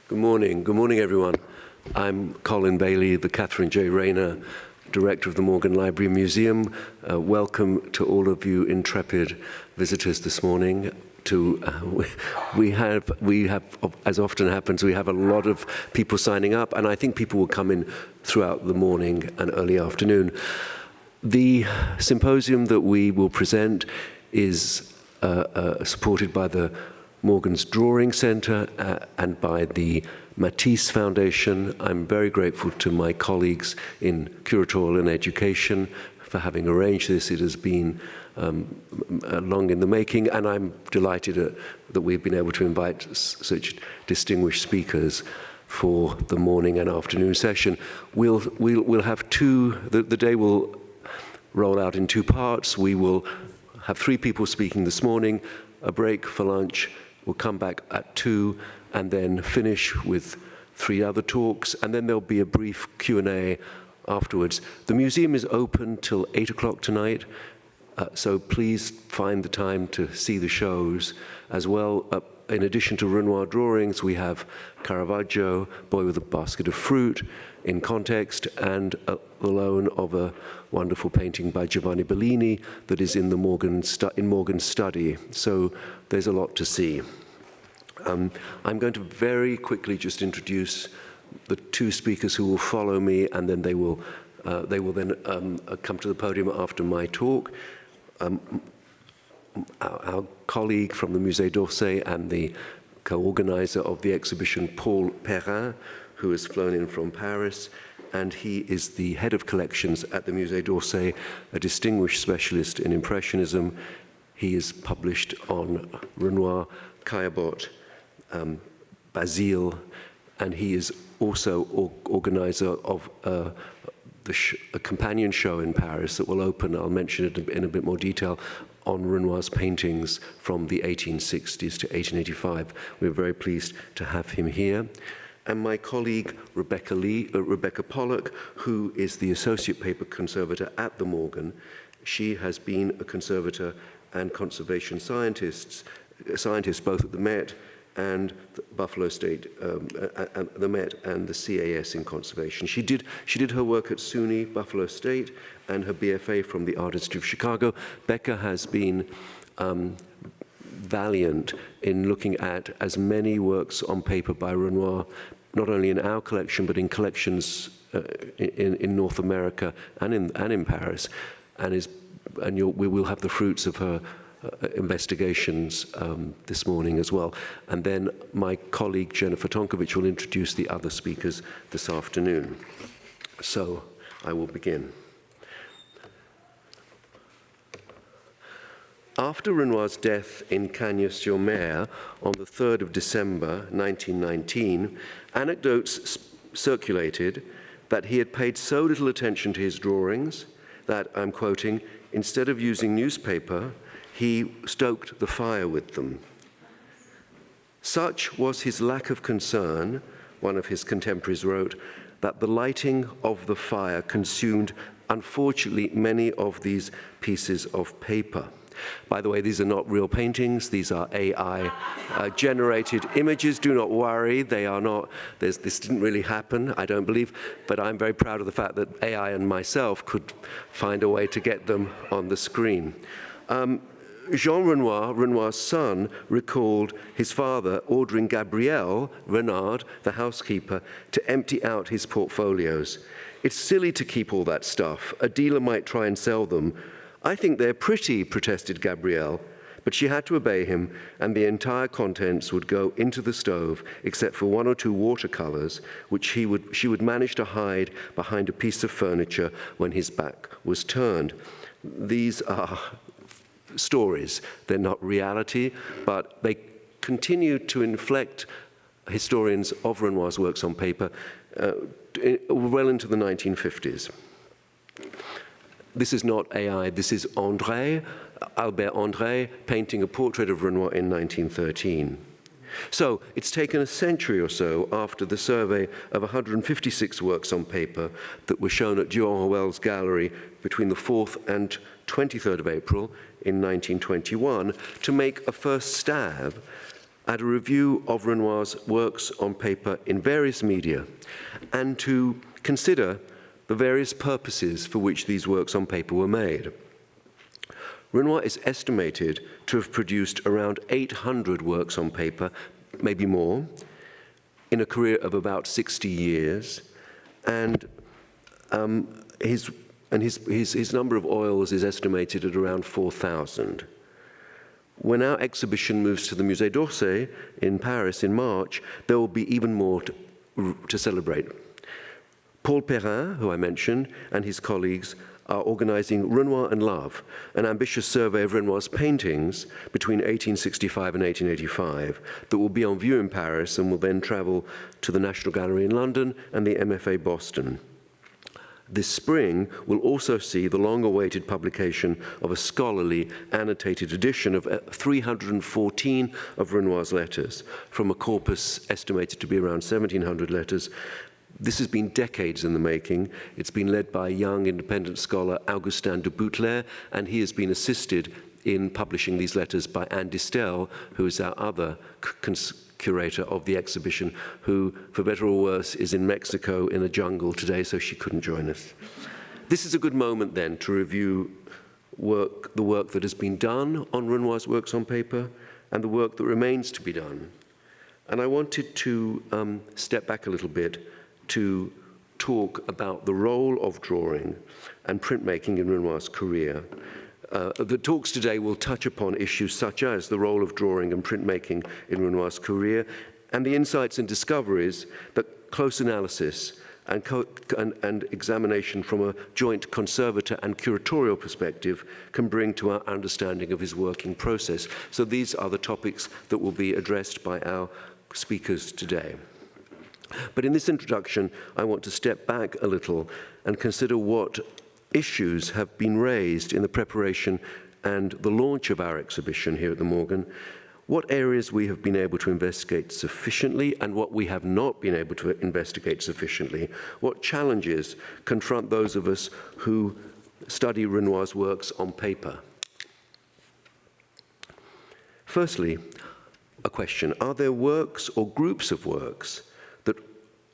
Good morning everyone. I'm Colin Bailey, the Catherine J. Rayner Director of the Morgan Library Museum. Welcome to all of you intrepid visitors this morning. We have, as often happens, we have a lot of people signing up, and I think people will come in throughout the morning and early afternoon. The symposium that we will present is supported by the Morgan's Drawing Centre and by the Matisse Foundation. I'm very grateful to my colleagues in curatorial and education for having arranged this. It has been long in the making, and I'm delighted that we've been able to invite such distinguished speakers for the morning and afternoon session. We'll have the day will roll out in two parts. We will have 3 people speaking this morning, a break for lunch. We'll come back at 2 and then finish with 3 other talks, and then there'll be a brief Q&A afterwards. The museum is open till 8 o'clock tonight, so please find the time to see the shows as well. In addition to Renoir drawings, we have Caravaggio, Boy with a Basket of Fruit, in context, and the loan of a wonderful painting by Giovanni Bellini that is in the Morgan's study. So there's a lot to see. I'm going to very quickly just introduce the 2 speakers who will follow me, and then they will then come to the podium after my talk. Our colleague from the Musée d'Orsay and the co-organizer of the exhibition, Paul Perrin, who has flown in from Paris, and he is the head of collections at the Musée d'Orsay, a distinguished specialist in Impressionism. He is published on Renoir, Caillebotte, Basile, and he is also organizer of a companion show in Paris that will open, I'll mention it in a bit more detail, on Renoir's paintings from the 1860s to 1885. We're very pleased to have him here. And my colleague, Rebecca Pollock, who is the Associate Paper Conservator at the Morgan. She has been a conservator and conservation scientist both at the Met and the Buffalo State, the Met and the CAS in conservation. She did her work at SUNY Buffalo State and her BFA from the Art Institute of Chicago. Becca has been valiant in looking at as many works on paper by Renoir, not only in our collection, but in collections in North America and in Paris, and we will have the fruits of her investigations this morning as well. And then my colleague Jennifer Tonkovich will introduce the other speakers this afternoon. So I will begin. After Renoir's death in Cagnes-sur-Mer on the 3rd of December 1919, anecdotes circulated that he had paid so little attention to his drawings that, I'm quoting, instead of using newspaper, he stoked the fire with them. Such was his lack of concern, one of his contemporaries wrote, that the lighting of the fire consumed, unfortunately, many of these pieces of paper. By the way, these are not real paintings. These are AI-generated images. Do not worry. They are not. This didn't really happen, I don't believe. But I'm very proud of the fact that AI and myself could find a way to get them on the screen. Jean Renoir, Renoir's son, recalled his father ordering Gabrielle Renard, the housekeeper, to empty out his portfolios. It's silly to keep all that stuff. A dealer might try and sell them. I think they're pretty, protested Gabrielle, but she had to obey him, and the entire contents would go into the stove, except for 1 or 2 watercolors, which she would manage to hide behind a piece of furniture when his back was turned. These are stories. They're not reality, but they continue to inflect historians of Renoir's works on paper well into the 1950s. This is not AI, this is André, Albert André, painting a portrait of Renoir in 1913. So it's taken a century or so after the survey of 156 works on paper that were shown at Durand-Ruel's gallery between the 4th and 23rd of April in 1921 to make a first stab at a review of Renoir's works on paper in various media, and to consider the various purposes for which these works on paper were made. Renoir is estimated to have produced around 800 works on paper, maybe more, in a career of about 60 years, and his number of oils is estimated at around 4,000. When our exhibition moves to the Musée d'Orsay in Paris in March, there will be even more to celebrate. Paul Perrin, who I mentioned, and his colleagues are organizing Renoir and Love, an ambitious survey of Renoir's paintings between 1865 and 1885 that will be on view in Paris and will then travel to the National Gallery in London and the MFA Boston. This spring will also see the long-awaited publication of a scholarly, annotated edition of 314 of Renoir's letters, from a corpus estimated to be around 1,700 letters. This has been decades in the making. It's been led by a young independent scholar, Augustin de Bouteler, and he has been assisted in publishing these letters by Anne Distel, who is our other curator of the exhibition, who, for better or worse, is in Mexico in a jungle today, so she couldn't join us. This is a good moment then to review the work that has been done on Renoir's works on paper and the work that remains to be done. And I wanted to step back a little bit to talk about the role of drawing and printmaking in Renoir's career. The talks today will touch upon issues such as the role of drawing and printmaking in Renoir's career and the insights and discoveries that close analysis and examination from a joint conservator and curatorial perspective can bring to our understanding of his working process. So these are the topics that will be addressed by our speakers today. But in this introduction, I want to step back a little and consider what issues have been raised in the preparation and the launch of our exhibition here at the Morgan, what areas we have been able to investigate sufficiently and what we have not been able to investigate sufficiently, what challenges confront those of us who study Renoir's works on paper. Firstly, a question: are there works or groups of works that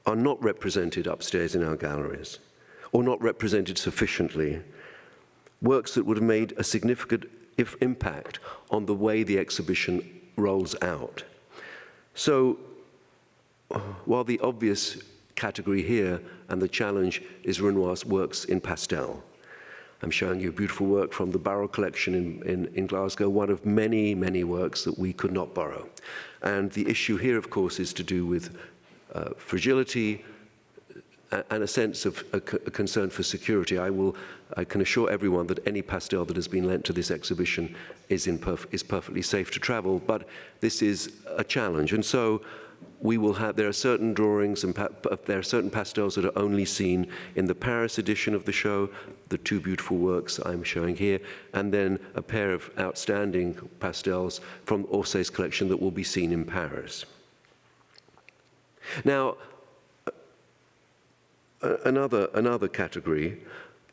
are not represented upstairs in our galleries, or not represented sufficiently, works that would have made a significant impact on the way the exhibition rolls out? So, while the obvious category here and the challenge is Renoir's works in pastel, I'm showing you a beautiful work from the Barrow collection in Glasgow, one of many, many works that we could not borrow. And the issue here, of course, is to do with fragility, and a sense of a concern for security. I can assure everyone that any pastel that has been lent to this exhibition is perfectly safe to travel, but this is a challenge. And so we will have, there are certain drawings and there are certain pastels that are only seen in the Paris edition of the show, the two beautiful works I'm showing here, and then a pair of outstanding pastels from Orsay's collection that will be seen in Paris. Now, another category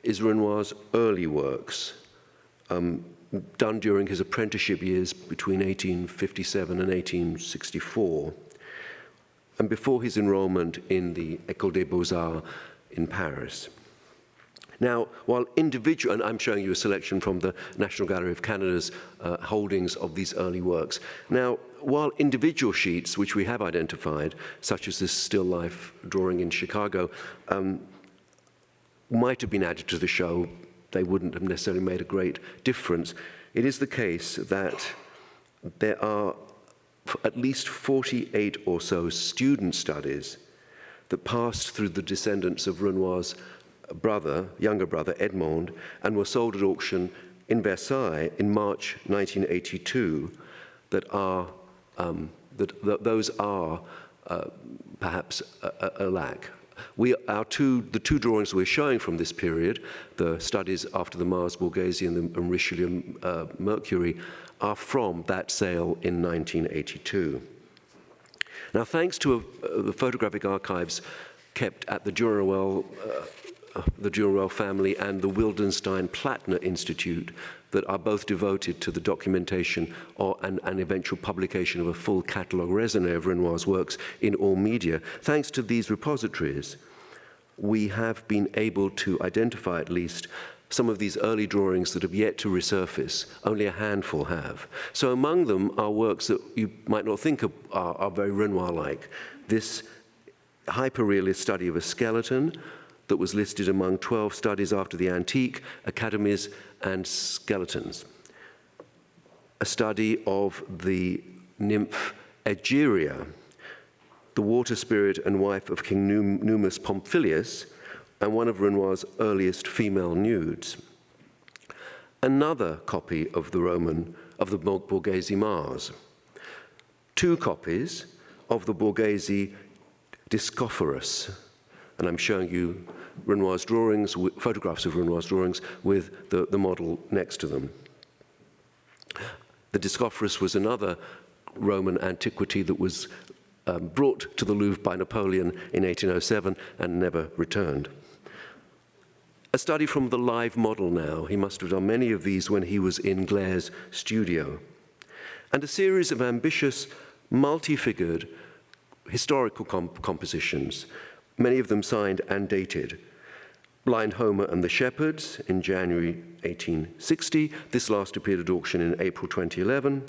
is Renoir's early works, done during his apprenticeship years between 1857 and 1864, and before his enrollment in the École des Beaux-Arts in Paris. Now, while individual, and I'm showing you a selection from the National Gallery of Canada's holdings of these early works. Now, while individual sheets, which we have identified, such as this still life drawing in Chicago, might have been added to the show, they wouldn't have necessarily made a great difference. It is the case that there are at least 48 or so student studies that passed through the descendants of Renoir's younger brother, Edmond, and were sold at auction in Versailles in March 1982, those are perhaps a lack. The two drawings we're showing from this period, the studies after the Mars Borghese and the Richelieu Mercury, are from that sale in 1982. Now, thanks to the photographic archives kept at the Duruel family and the Wildenstein Plattner Institute that are both devoted to the documentation and eventual publication of a full catalogue raisonné of Renoir's works in all media. Thanks to these repositories, we have been able to identify at least some of these early drawings that have yet to resurface. Only a handful have. So among them are works that you might not think are very Renoir-like. This hyper-realist study of a skeleton that was listed among 12 studies after the antique, academies, and skeletons. A study of the nymph Egeria, the water spirit and wife of King Numus Pompilius, and one of Renoir's earliest female nudes. Another copy of the Borghese Mars. Two copies of the Borghese Discophorus, and I'm showing you Renoir's drawings, photographs of Renoir's drawings with the model next to them. The Discophorus was another Roman antiquity that was brought to the Louvre by Napoleon in 1807 and never returned. A study from the live model now. He must have done many of these when he was in Glaire's studio. And a series of ambitious, multi-figured historical compositions, many of them signed and dated. Blind Homer and the Shepherds in January 1860. This last appeared at auction in April 2011.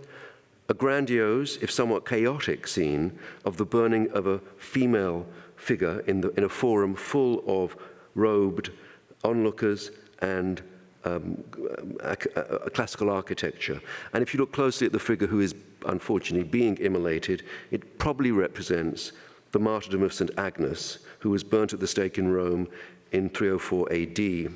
A grandiose, if somewhat chaotic scene of the burning of a female figure in a forum full of robed onlookers and classical architecture. And if you look closely at the figure who is unfortunately being immolated, it probably represents the martyrdom of St. Agnes, who was burnt at the stake in Rome in 304 AD.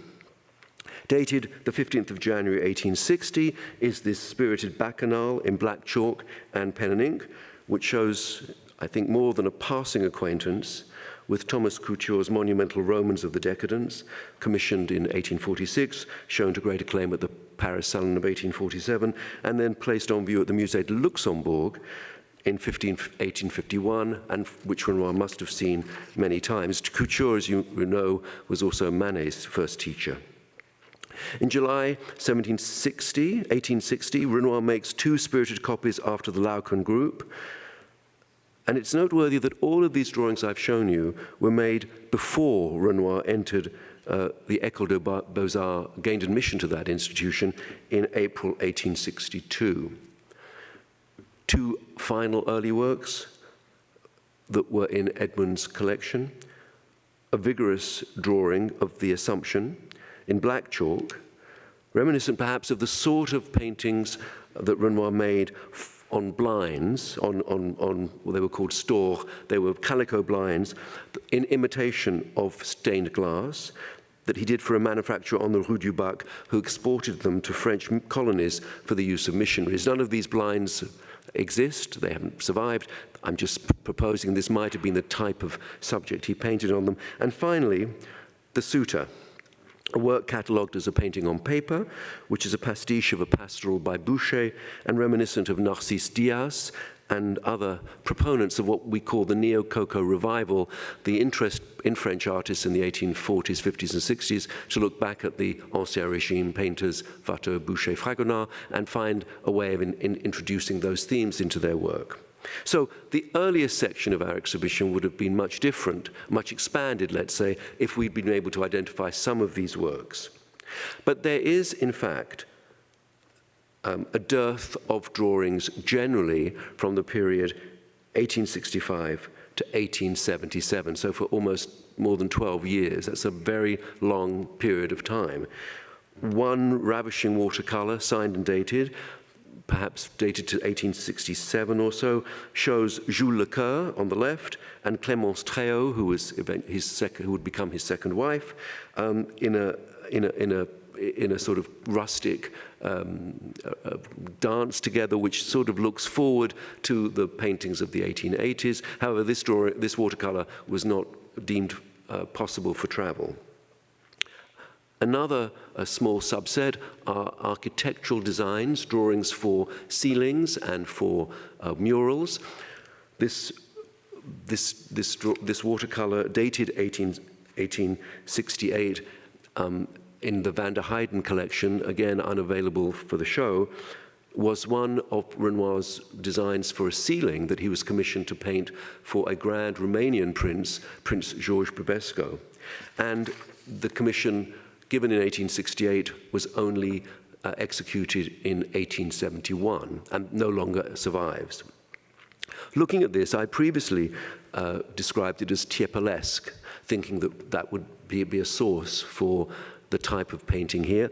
Dated the 15th of January 1860 is this spirited bacchanal in black chalk and pen and ink, which shows, I think, more than a passing acquaintance with Thomas Couture's monumental Romans of the Decadence, commissioned in 1846, shown to great acclaim at the Paris Salon of 1847, and then placed on view at the Musée de Luxembourg in 1851, and which Renoir must have seen many times. Couture, as you know, was also Manet's first teacher. In July 1860, Renoir makes two spirited copies after the Laucan group. And it's noteworthy that all of these drawings I've shown you were made before Renoir entered the École des Beaux-Arts, gained admission to that institution in April 1862. Two final early works that were in Edmund's collection, a vigorous drawing of the Assumption in black chalk, reminiscent perhaps of the sort of paintings that Renoir made on blinds, well, they were called stores, they were calico blinds in imitation of stained glass that he did for a manufacturer on the Rue du Bac who exported them to French colonies for the use of missionaries. None of these blinds exist, they haven't survived. I'm just proposing this might have been the type of subject he painted on them. And finally, the Suitor, a work catalogued as a painting on paper, which is a pastiche of a pastoral by Boucher and reminiscent of Narcisse Diaz and other proponents of what we call the Neo-Coco revival, the interest in French artists in the 1840s, 50s, and 60s to look back at the Ancien Régime painters, Watteau, Boucher, Fragonard, and find a way of introducing those themes into their work. So the earliest section of our exhibition would have been much different, much expanded, let's say, if we'd been able to identify some of these works. But there is, in fact, a dearth of drawings generally from the period 1865 to 1877, so for almost more than 12 years. That's a very long period of time. One ravishing watercolor, signed and dated, perhaps dated to 1867 or so, shows Jules Lecoeur on the left and Clémence Tréau, who would become his second wife, in a sort of rustic dance together, which sort of looks forward to the paintings of the 1880s. However, this watercolor was not deemed possible for travel. Another small subset are architectural designs, drawings for ceilings and for murals. This watercolor, dated 1868, in the Van der Heyden collection, again unavailable for the show, was one of Renoir's designs for a ceiling that he was commissioned to paint for a grand Romanian prince, Prince George Bibesco. And the commission, given in 1868, was only executed in 1871 and no longer survives. Looking at this, I previously described it as Tiepolesque, thinking that that would be a source for the type of painting here.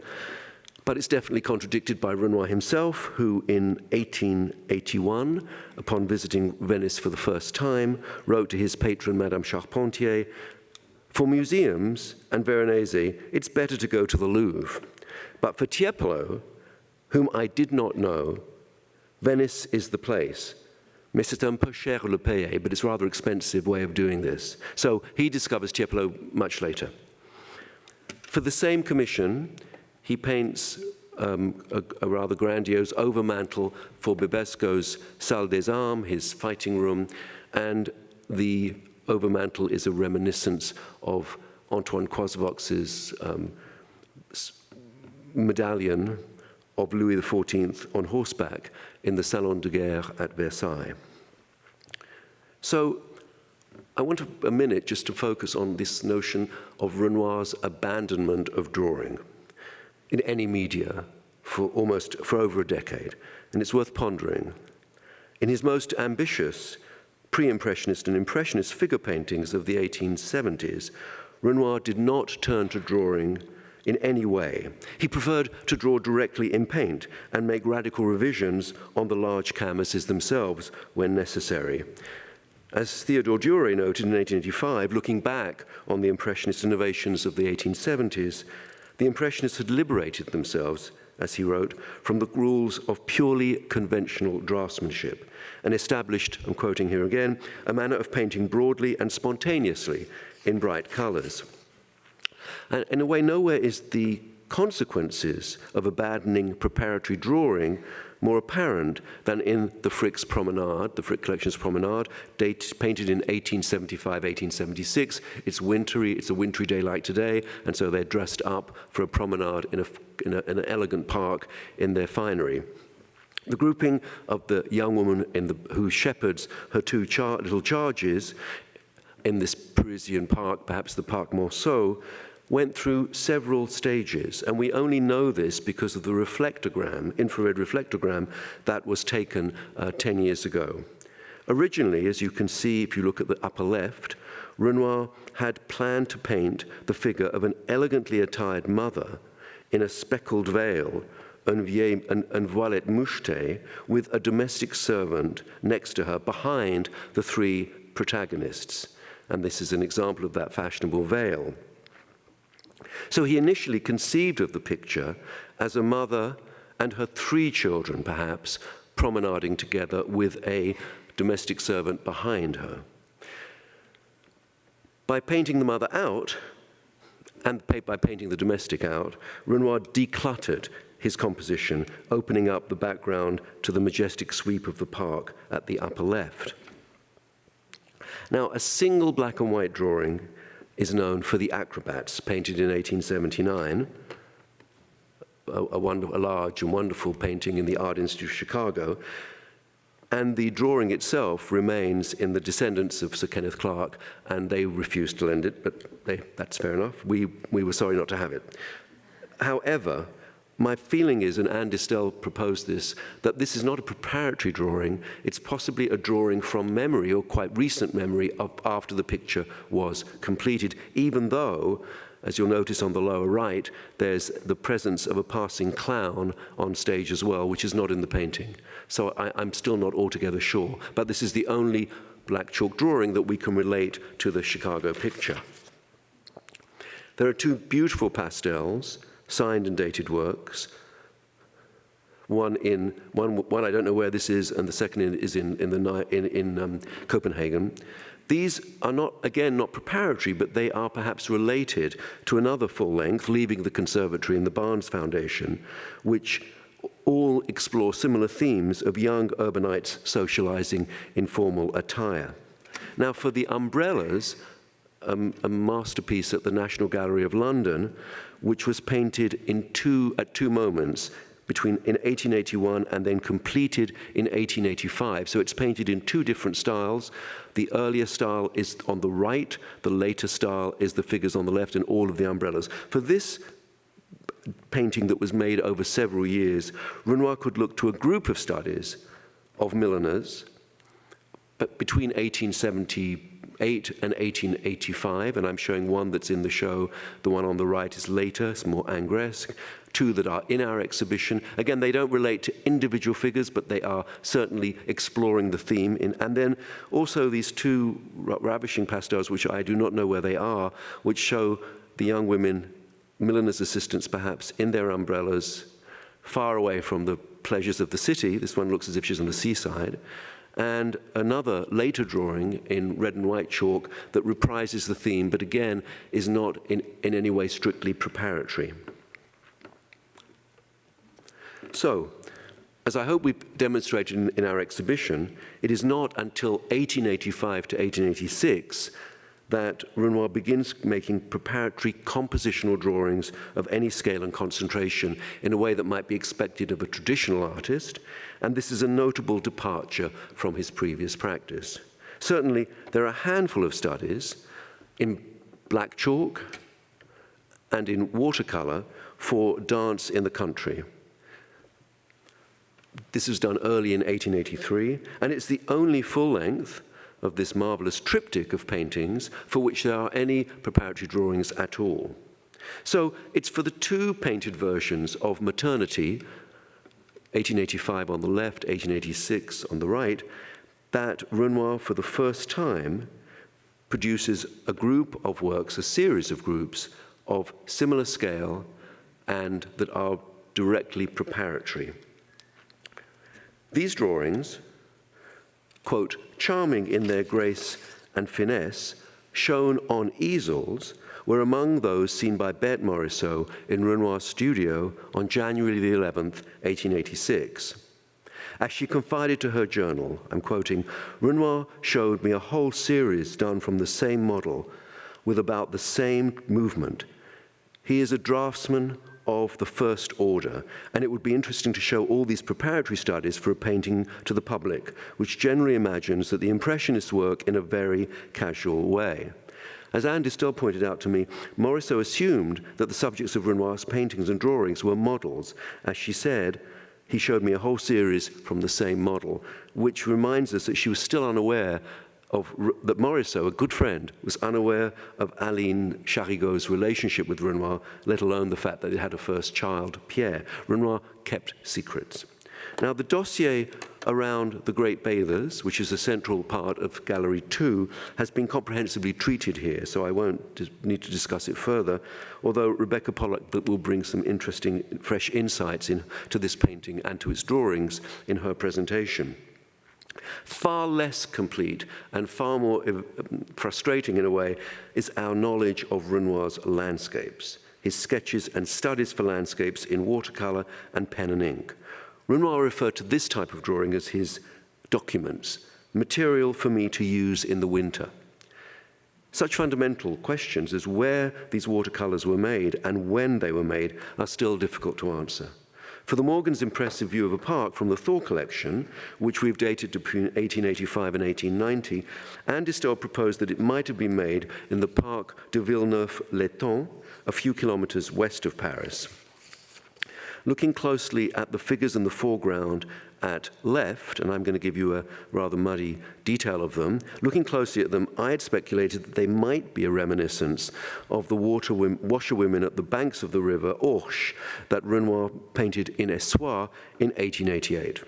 But it's definitely contradicted by Renoir himself, who in 1881, upon visiting Venice for the first time, wrote to his patron, Madame Charpentier, "For museums and Veronese, it's better to go to the Louvre. But for Tiepolo, whom I did not know, Venice is the place. Mais c'est un peu cher le payer, but it's a rather expensive way of doing this." So he discovers Tiepolo much later. For the same commission, he paints a rather grandiose overmantel for Bibesco's Salle des Armes, his fighting room, and the overmantel is a reminiscence of Antoine Coisvox's medallion of Louis XIV on horseback in the Salon de Guerre at Versailles. So I want a minute just to focus on this notion of Renoir's abandonment of drawing in any media for over a decade, and it's worth pondering. In his most ambitious pre-impressionist and impressionist figure paintings of the 1870s, Renoir did not turn to drawing in any way. He preferred to draw directly in paint and make radical revisions on the large canvases themselves when necessary. As Theodore Duret noted in 1885, looking back on the Impressionist innovations of the 1870s, the Impressionists had liberated themselves, as he wrote, from the rules of purely conventional draftsmanship and established, I'm quoting here again, a manner of painting broadly and spontaneously in bright colors. And in a way, nowhere is the consequences of abandoning preparatory drawing more apparent than in the Frick's Promenade, the Frick Collection's Promenade, painted in 1875, 1876. It's a wintry day like today, and so they're dressed up for a promenade in an elegant park in their finery. The grouping of the young woman who shepherds her two little charges in this Parisian park, perhaps the Parc Monceau, went through several stages, and we only know this because of the reflectogram, infrared reflectogram, that was taken 10 years ago. Originally, as you can see if you look at the upper left, Renoir had planned to paint the figure of an elegantly attired mother in a speckled veil, un voilette mouchetée, with a domestic servant next to her behind the three protagonists. And this is an example of that fashionable veil. So he initially conceived of the picture as a mother and her three children, perhaps, promenading together with a domestic servant behind her. By painting the mother out, and by painting the domestic out, Renoir decluttered his composition, opening up the background to the majestic sweep of the park at the upper left. Now, a single black and white drawing is known for The Acrobats, painted in 1879, a large and wonderful painting in the Art Institute of Chicago, and the drawing itself remains in the descendants of Sir Kenneth Clarke, and they refused to lend it, but that's fair enough. We were sorry not to have it. However, my feeling is, and Anne Distel proposed this, that this is not a preparatory drawing, it's possibly a drawing from memory, or quite recent memory, of after the picture was completed, even though, as you'll notice on the lower right, there's the presence of a passing clown on stage as well, which is not in the painting. So I'm still not altogether sure, but this is the only black chalk drawing that we can relate to the Chicago picture. There are two beautiful pastels, signed and dated works. One I don't know where this is, and the second is in Copenhagen. These are not preparatory, but they are perhaps related to another full length, Leaving the Conservatory and the Barnes Foundation, which all explore similar themes of young urbanites socializing in formal attire. Now, for the umbrellas, a masterpiece at the National Gallery of London, which was painted at two moments, in 1881 and then completed in 1885. So it's painted in two different styles. The earlier style is on the right, the later style is the figures on the left and all of the umbrellas. For this painting that was made over several years, Renoir could look to a group of studies of milliners, but between 1878 and 1885, and I'm showing one that's in the show. The one on the right is later, it's more Ingresque. Two that are in our exhibition. Again, they don't relate to individual figures, but they are certainly exploring the theme. And then also these two ravishing pastels, which I do not know where they are, which show the young women, milliners' assistants perhaps, in their umbrellas, far away from the pleasures of the city. This one looks as if she's on the seaside. And another later drawing in red and white chalk that reprises the theme, but again is not in any way strictly preparatory. So, as I hope we've demonstrated in our exhibition, it is not until 1885 to 1886 that Renoir begins making preparatory compositional drawings of any scale and concentration in a way that might be expected of a traditional artist, and this is a notable departure from his previous practice. Certainly, there are a handful of studies in black chalk and in watercolor for dance in the country. This was done early in 1883, and it's the only full length of this marvelous triptych of paintings for which there are any preparatory drawings at all. So it's for the two painted versions of Maternity, 1885 on the left, 1886 on the right, that Renoir for the first time produces a group of works, a series of groups of similar scale and that are directly preparatory. These drawings, quote, charming in their grace and finesse, shown on easels, were among those seen by Berthe Morisot in Renoir's studio on January the 11th, 1886. As she confided to her journal, I'm quoting, Renoir showed me a whole series done from the same model with about the same movement. He is a draftsman of the first order, and it would be interesting to show all these preparatory studies for a painting to the public, which generally imagines that the Impressionists work in a very casual way. As Anne Distel pointed out to me, Morisot assumed that the subjects of Renoir's paintings and drawings were models. As she said, he showed me a whole series from the same model, which reminds us that she was still unaware that Morisot, a good friend, was unaware of Aline Charigot's relationship with Renoir, let alone the fact that it had a first child, Pierre. Renoir kept secrets. Now, the dossier around the Great Bathers, which is a central part of Gallery 2, has been comprehensively treated here, so I won't need to discuss it further, although Rebecca Pollock will bring some interesting, fresh insights into this painting and to its drawings in her presentation. Far less complete and far more frustrating in a way is our knowledge of Renoir's landscapes, his sketches and studies for landscapes in watercolor and pen and ink. Renoir referred to this type of drawing as his documents, material for me to use in the winter. Such fundamental questions as where these watercolors were made and when they were made are still difficult to answer. For the Morgan's impressive view of a park from the Thor collection, which we've dated between 1885 and 1890, Anne Distel proposed that it might have been made in the Parc de Villeneuve-l'Étang, a few kilometers west of Paris. Looking closely at the figures in the foreground at left, and I'm going to give you a rather muddy detail of them, looking closely at them, I had speculated that they might be a reminiscence of the washerwomen at the banks of the river Orche that Renoir painted in Essoir in 1888.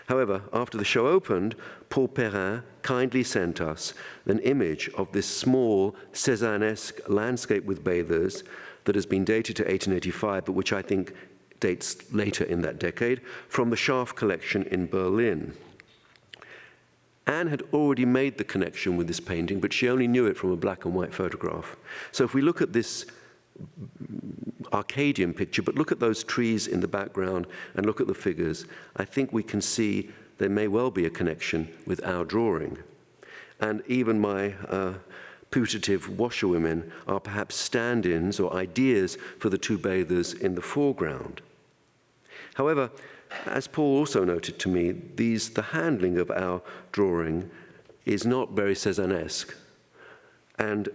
However, after the show opened, Paul Perrin kindly sent us an image of this small Cézannesque landscape with bathers that has been dated to 1885, but which I think dates later in that decade, from the Schaaf collection in Berlin. Anne had already made the connection with this painting, but she only knew it from a black and white photograph. So if we look at this Arcadian picture, but look at those trees in the background and look at the figures, I think we can see there may well be a connection with our drawing. And even my putative washerwomen are perhaps stand-ins or ideas for the two bathers in the foreground. However, as Paul also noted to me, the handling of our drawing is not very Cézannesque, and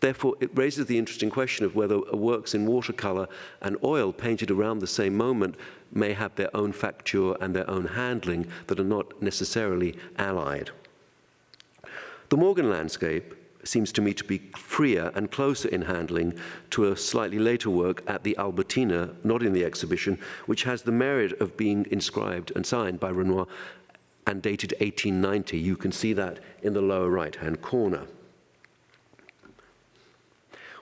therefore it raises the interesting question of whether works in watercolor and oil painted around the same moment may have their own facture and their own handling that are not necessarily allied. The Morgan landscape seems to me to be freer and closer in handling to a slightly later work at the Albertina, not in the exhibition, which has the merit of being inscribed and signed by Renoir and dated 1890. You can see that in the lower right-hand corner.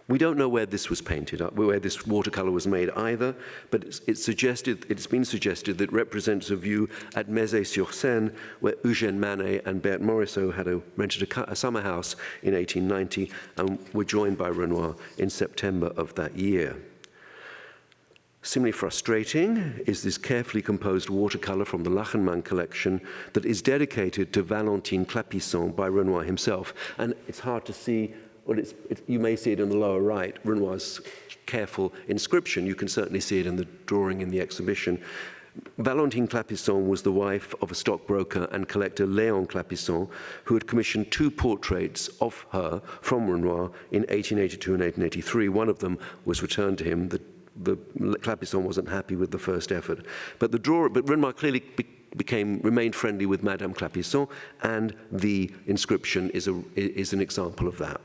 We don't know where this was painted, where this watercolor was made either, but it's been suggested that it represents a view at Mézay-sur-Seine, where Eugène Manet and Berthe Morisot had rented a summer house in 1890 and were joined by Renoir in September of that year. Similarly frustrating is this carefully composed watercolor from the Lachenmann collection that is dedicated to Valentine Clapisson by Renoir himself. And it's hard to see. Well, you may see it in the lower right, Renoir's careful inscription. You can certainly see it in the drawing in the exhibition. Valentine Clapisson was the wife of a stockbroker and collector Léon Clapisson, who had commissioned two portraits of her from Renoir in 1882 and 1883. One of them was returned to him. The Clapisson wasn't happy with the first effort. But Renoir clearly remained friendly with Madame Clapisson, and the inscription is an example of that.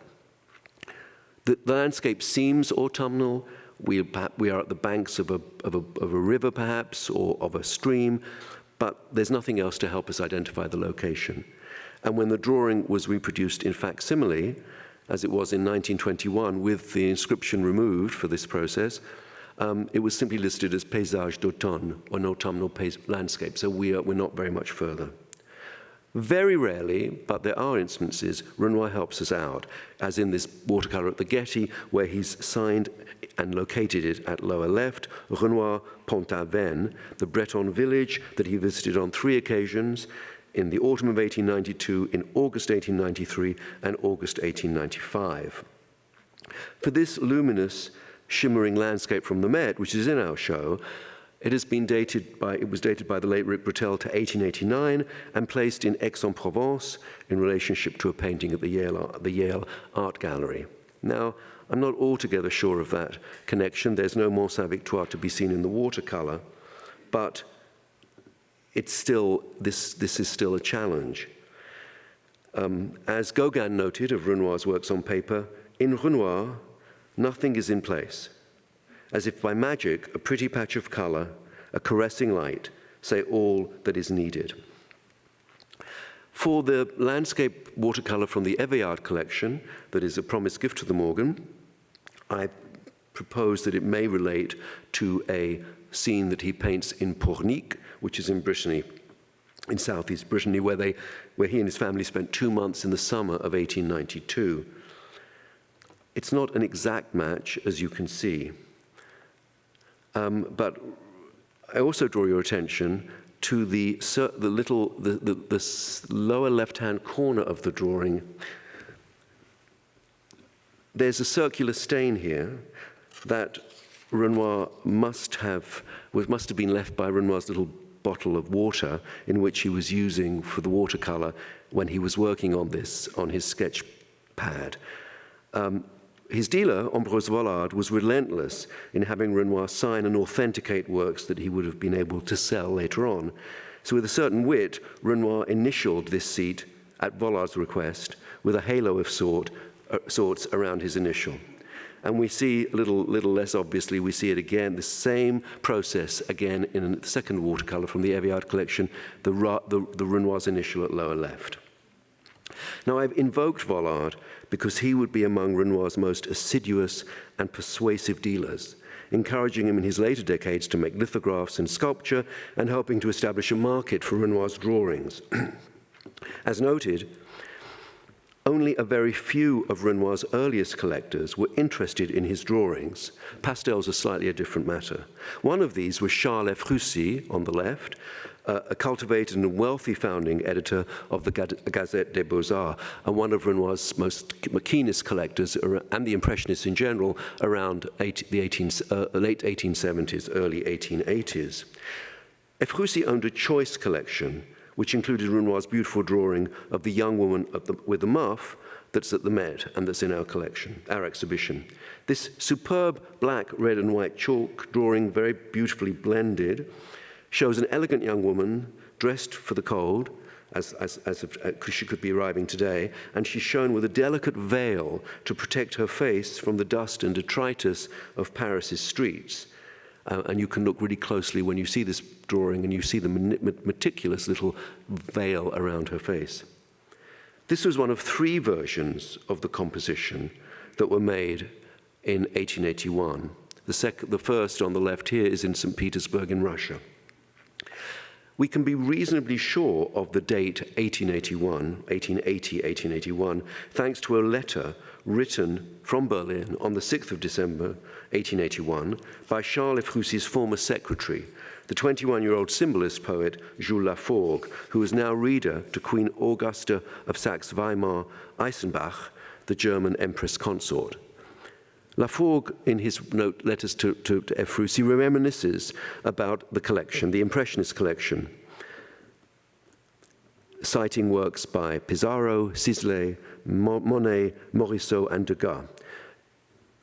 The landscape seems autumnal. We are at the banks of a river, perhaps, or of a stream, but there's nothing else to help us identify the location. And when the drawing was reproduced in facsimile, as it was in 1921, with the inscription removed for this process, it was simply listed as paysage d'automne, or an autumnal landscape, so we're not very much further. Very rarely, but there are instances, Renoir helps us out, as in this watercolor at the Getty, where he's signed and located it at lower left, Renoir Pont-Aven, the Breton village that he visited on 3 occasions, in the autumn of 1892, in August 1893, and August 1895. For this luminous, shimmering landscape from the Met, which is in our show, it was dated by the late Rick Brettel to 1889 and placed in Aix-en-Provence in relationship to a painting at the Yale Art Gallery. Now, I'm not altogether sure of that connection. There's no Mont Saint-Victoire to be seen in the watercolor, but this is still a challenge. As Gauguin noted of Renoir's works on paper, in Renoir, nothing is in place. As if by magic, a pretty patch of color, a caressing light, say all that is needed. For the landscape watercolor from the Éveillard collection, that is a promised gift to the Morgan, I propose that it may relate to a scene that he paints in Pornic, which is in Brittany, in southeast Brittany, where he and his family spent 2 months in the summer of 1892. It's not an exact match, as you can see. But I also draw your attention to the lower left-hand corner of the drawing. There's a circular stain here that Renoir must have been left by Renoir's little bottle of water in which he was using for the watercolor when he was working on this on his sketch pad. His dealer, Ambroise Vollard, was relentless in having Renoir sign and authenticate works that he would have been able to sell later on. So with a certain wit, Renoir initialed this seat at Vollard's request with a halo of sorts around his initial. And we see, a little less obviously, we see it again, the same process again in the second watercolor from the Éveillard collection, the Renoir's initial at lower left. Now, I've invoked Vollard because he would be among Renoir's most assiduous and persuasive dealers, encouraging him in his later decades to make lithographs and sculpture and helping to establish a market for Renoir's drawings. As noted, Only a very few of Renoir's earliest collectors were interested in his drawings. Pastels are slightly a different matter. One of these was Charles Ephrussi, on the left, a cultivated and wealthy founding editor of the Gazette des Beaux-Arts, and one of Renoir's keenest collectors, and the Impressionists in general, around late 1870s, early 1880s. Ephrussi owned a choice collection, which included Renoir's beautiful drawing of the young woman with the muff that's at the Met and that's in our collection, our exhibition. This superb black, red, and white chalk drawing, very beautifully blended, shows an elegant young woman dressed for the cold, as she could be arriving today, and she's shown with a delicate veil to protect her face from the dust and detritus of Paris's streets. And you can look really closely when you see this drawing and you see the meticulous little veil around her face. This was one of 3 versions of the composition that were made in 1881. The first on the left here is in St. Petersburg in Russia. We can be reasonably sure of the date 1880, thanks to a letter written from Berlin on the 6th of December, 1881, by Charles Ephrussy's former secretary, the 21-year-old symbolist poet Jules Laforgue, who is now reader to Queen Augusta of Saxe-Weimar-Eisenach, the German empress consort. Laforgue, in his letters to Ephrussi, reminisces about the collection, the Impressionist collection, citing works by Pissarro, Sisley, Monet, Morisot, and Degas.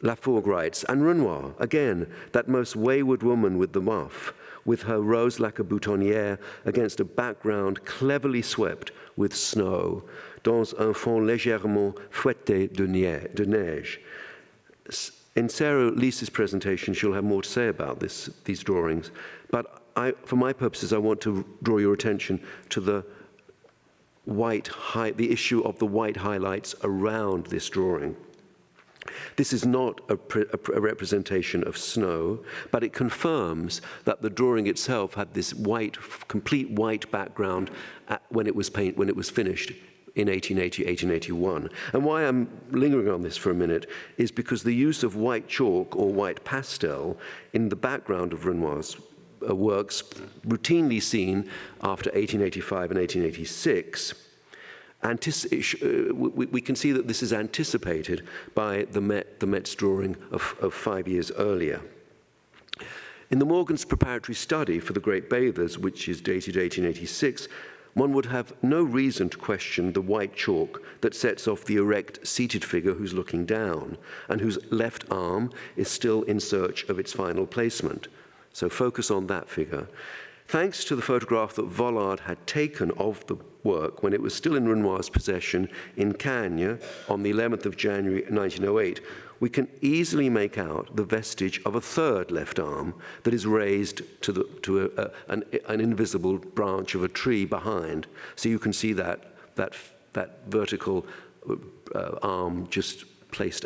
Laforgue writes, and Renoir, again, that most wayward woman with the muff, with her rose lacquer boutonnière against a background cleverly swept with snow, dans un fond légèrement fouetté de neige. In Sarah Leese's presentation, she'll have more to say about these drawings, but for my purposes, I want to draw your attention to the issue of the white highlights around this drawing. This is not a representation of snow, but it confirms that the drawing itself had this complete white background when it was finished in 1880, 1881. And why I'm lingering on this for a minute is because the use of white chalk or white pastel in the background of Renoir's works, routinely seen after 1885 and 1886, we can see that this is anticipated by the Met's drawing of 5 years earlier. In the Morgan's preparatory study for the Great Bathers, which is dated 1886, one would have no reason to question the white chalk that sets off the erect seated figure who's looking down and whose left arm is still in search of its final placement. So focus on that figure. Thanks to the photograph that Vollard had taken of the work when it was still in Renoir's possession in Cagnes on the 11th of January 1908, we can easily make out the vestige of a third left arm that is raised to an invisible branch of a tree behind. So you can see that vertical arm just placed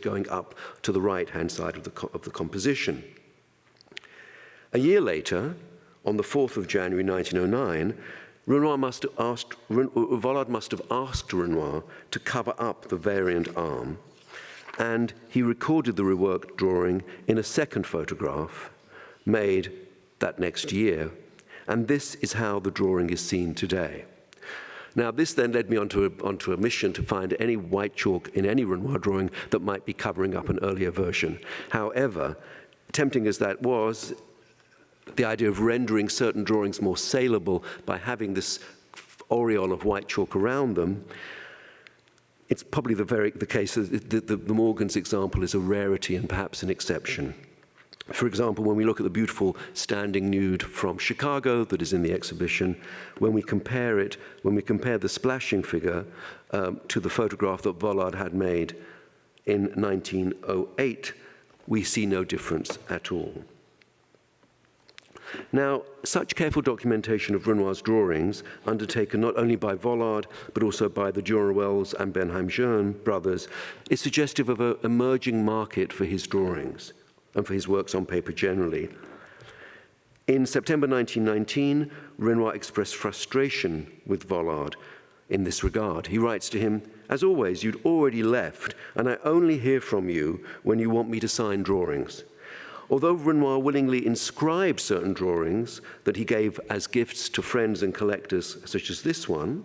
going up to the right-hand side of the composition. A year later, on the 4th of January 1909, Vollard must have asked Renoir to cover up the variant arm, and he recorded the reworked drawing in a second photograph made that next year, and this is how the drawing is seen today. Now, this then led me onto a mission to find any white chalk in any Renoir drawing that might be covering up an earlier version. However, tempting as that was, the idea of rendering certain drawings more saleable by having this aureole of white chalk around them, it's probably the case that the Morgan's example is a rarity and perhaps an exception. For example, when we look at the beautiful standing nude from Chicago that is in the exhibition, when we compare the splashing figure to the photograph that Vollard had made in 1908, we see no difference at all. Now, such careful documentation of Renoir's drawings, undertaken not only by Vollard, but also by the Durer-Wells and Bernheim-Jeune brothers, is suggestive of an emerging market for his drawings and for his works on paper generally. In September 1919, Renoir expressed frustration with Vollard in this regard. He writes to him, "As always, you'd already left, and I only hear from you when you want me to sign drawings." Although Renoir willingly inscribed certain drawings that he gave as gifts to friends and collectors, such as this one,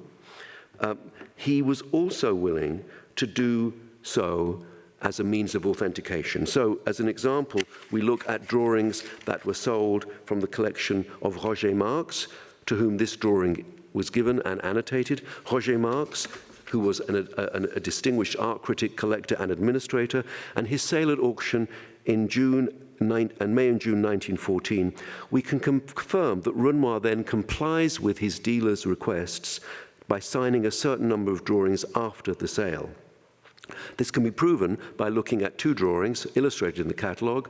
he was also willing to do so as a means of authentication. So, as an example, we look at drawings that were sold from the collection of Roger Marx, to whom this drawing was given and annotated. Roger Marx, who was a distinguished art critic, collector, and administrator, and his sale at auction in May and June 1914, we can confirm that Renoir then complies with his dealer's requests by signing a certain number of drawings after the sale. This can be proven by looking at two drawings illustrated in the catalogue: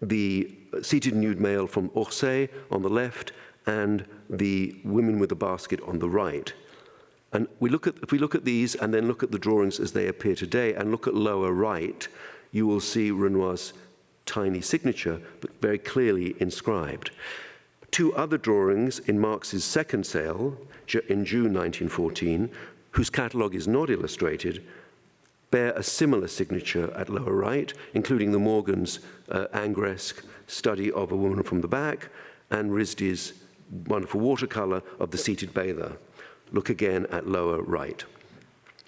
the seated nude male from Orsay on the left and the women with a basket on the right. And if we look at these and then look at the drawings as they appear today and look at lower right, you will see Renoir's tiny signature, but very clearly inscribed. Two other drawings in Marx's second sale in June 1914, whose catalogue is not illustrated, bear a similar signature at lower right, including the Morgan's Angresque study of a woman from the back and Risdy's wonderful watercolor of the seated bather. Look again at lower right.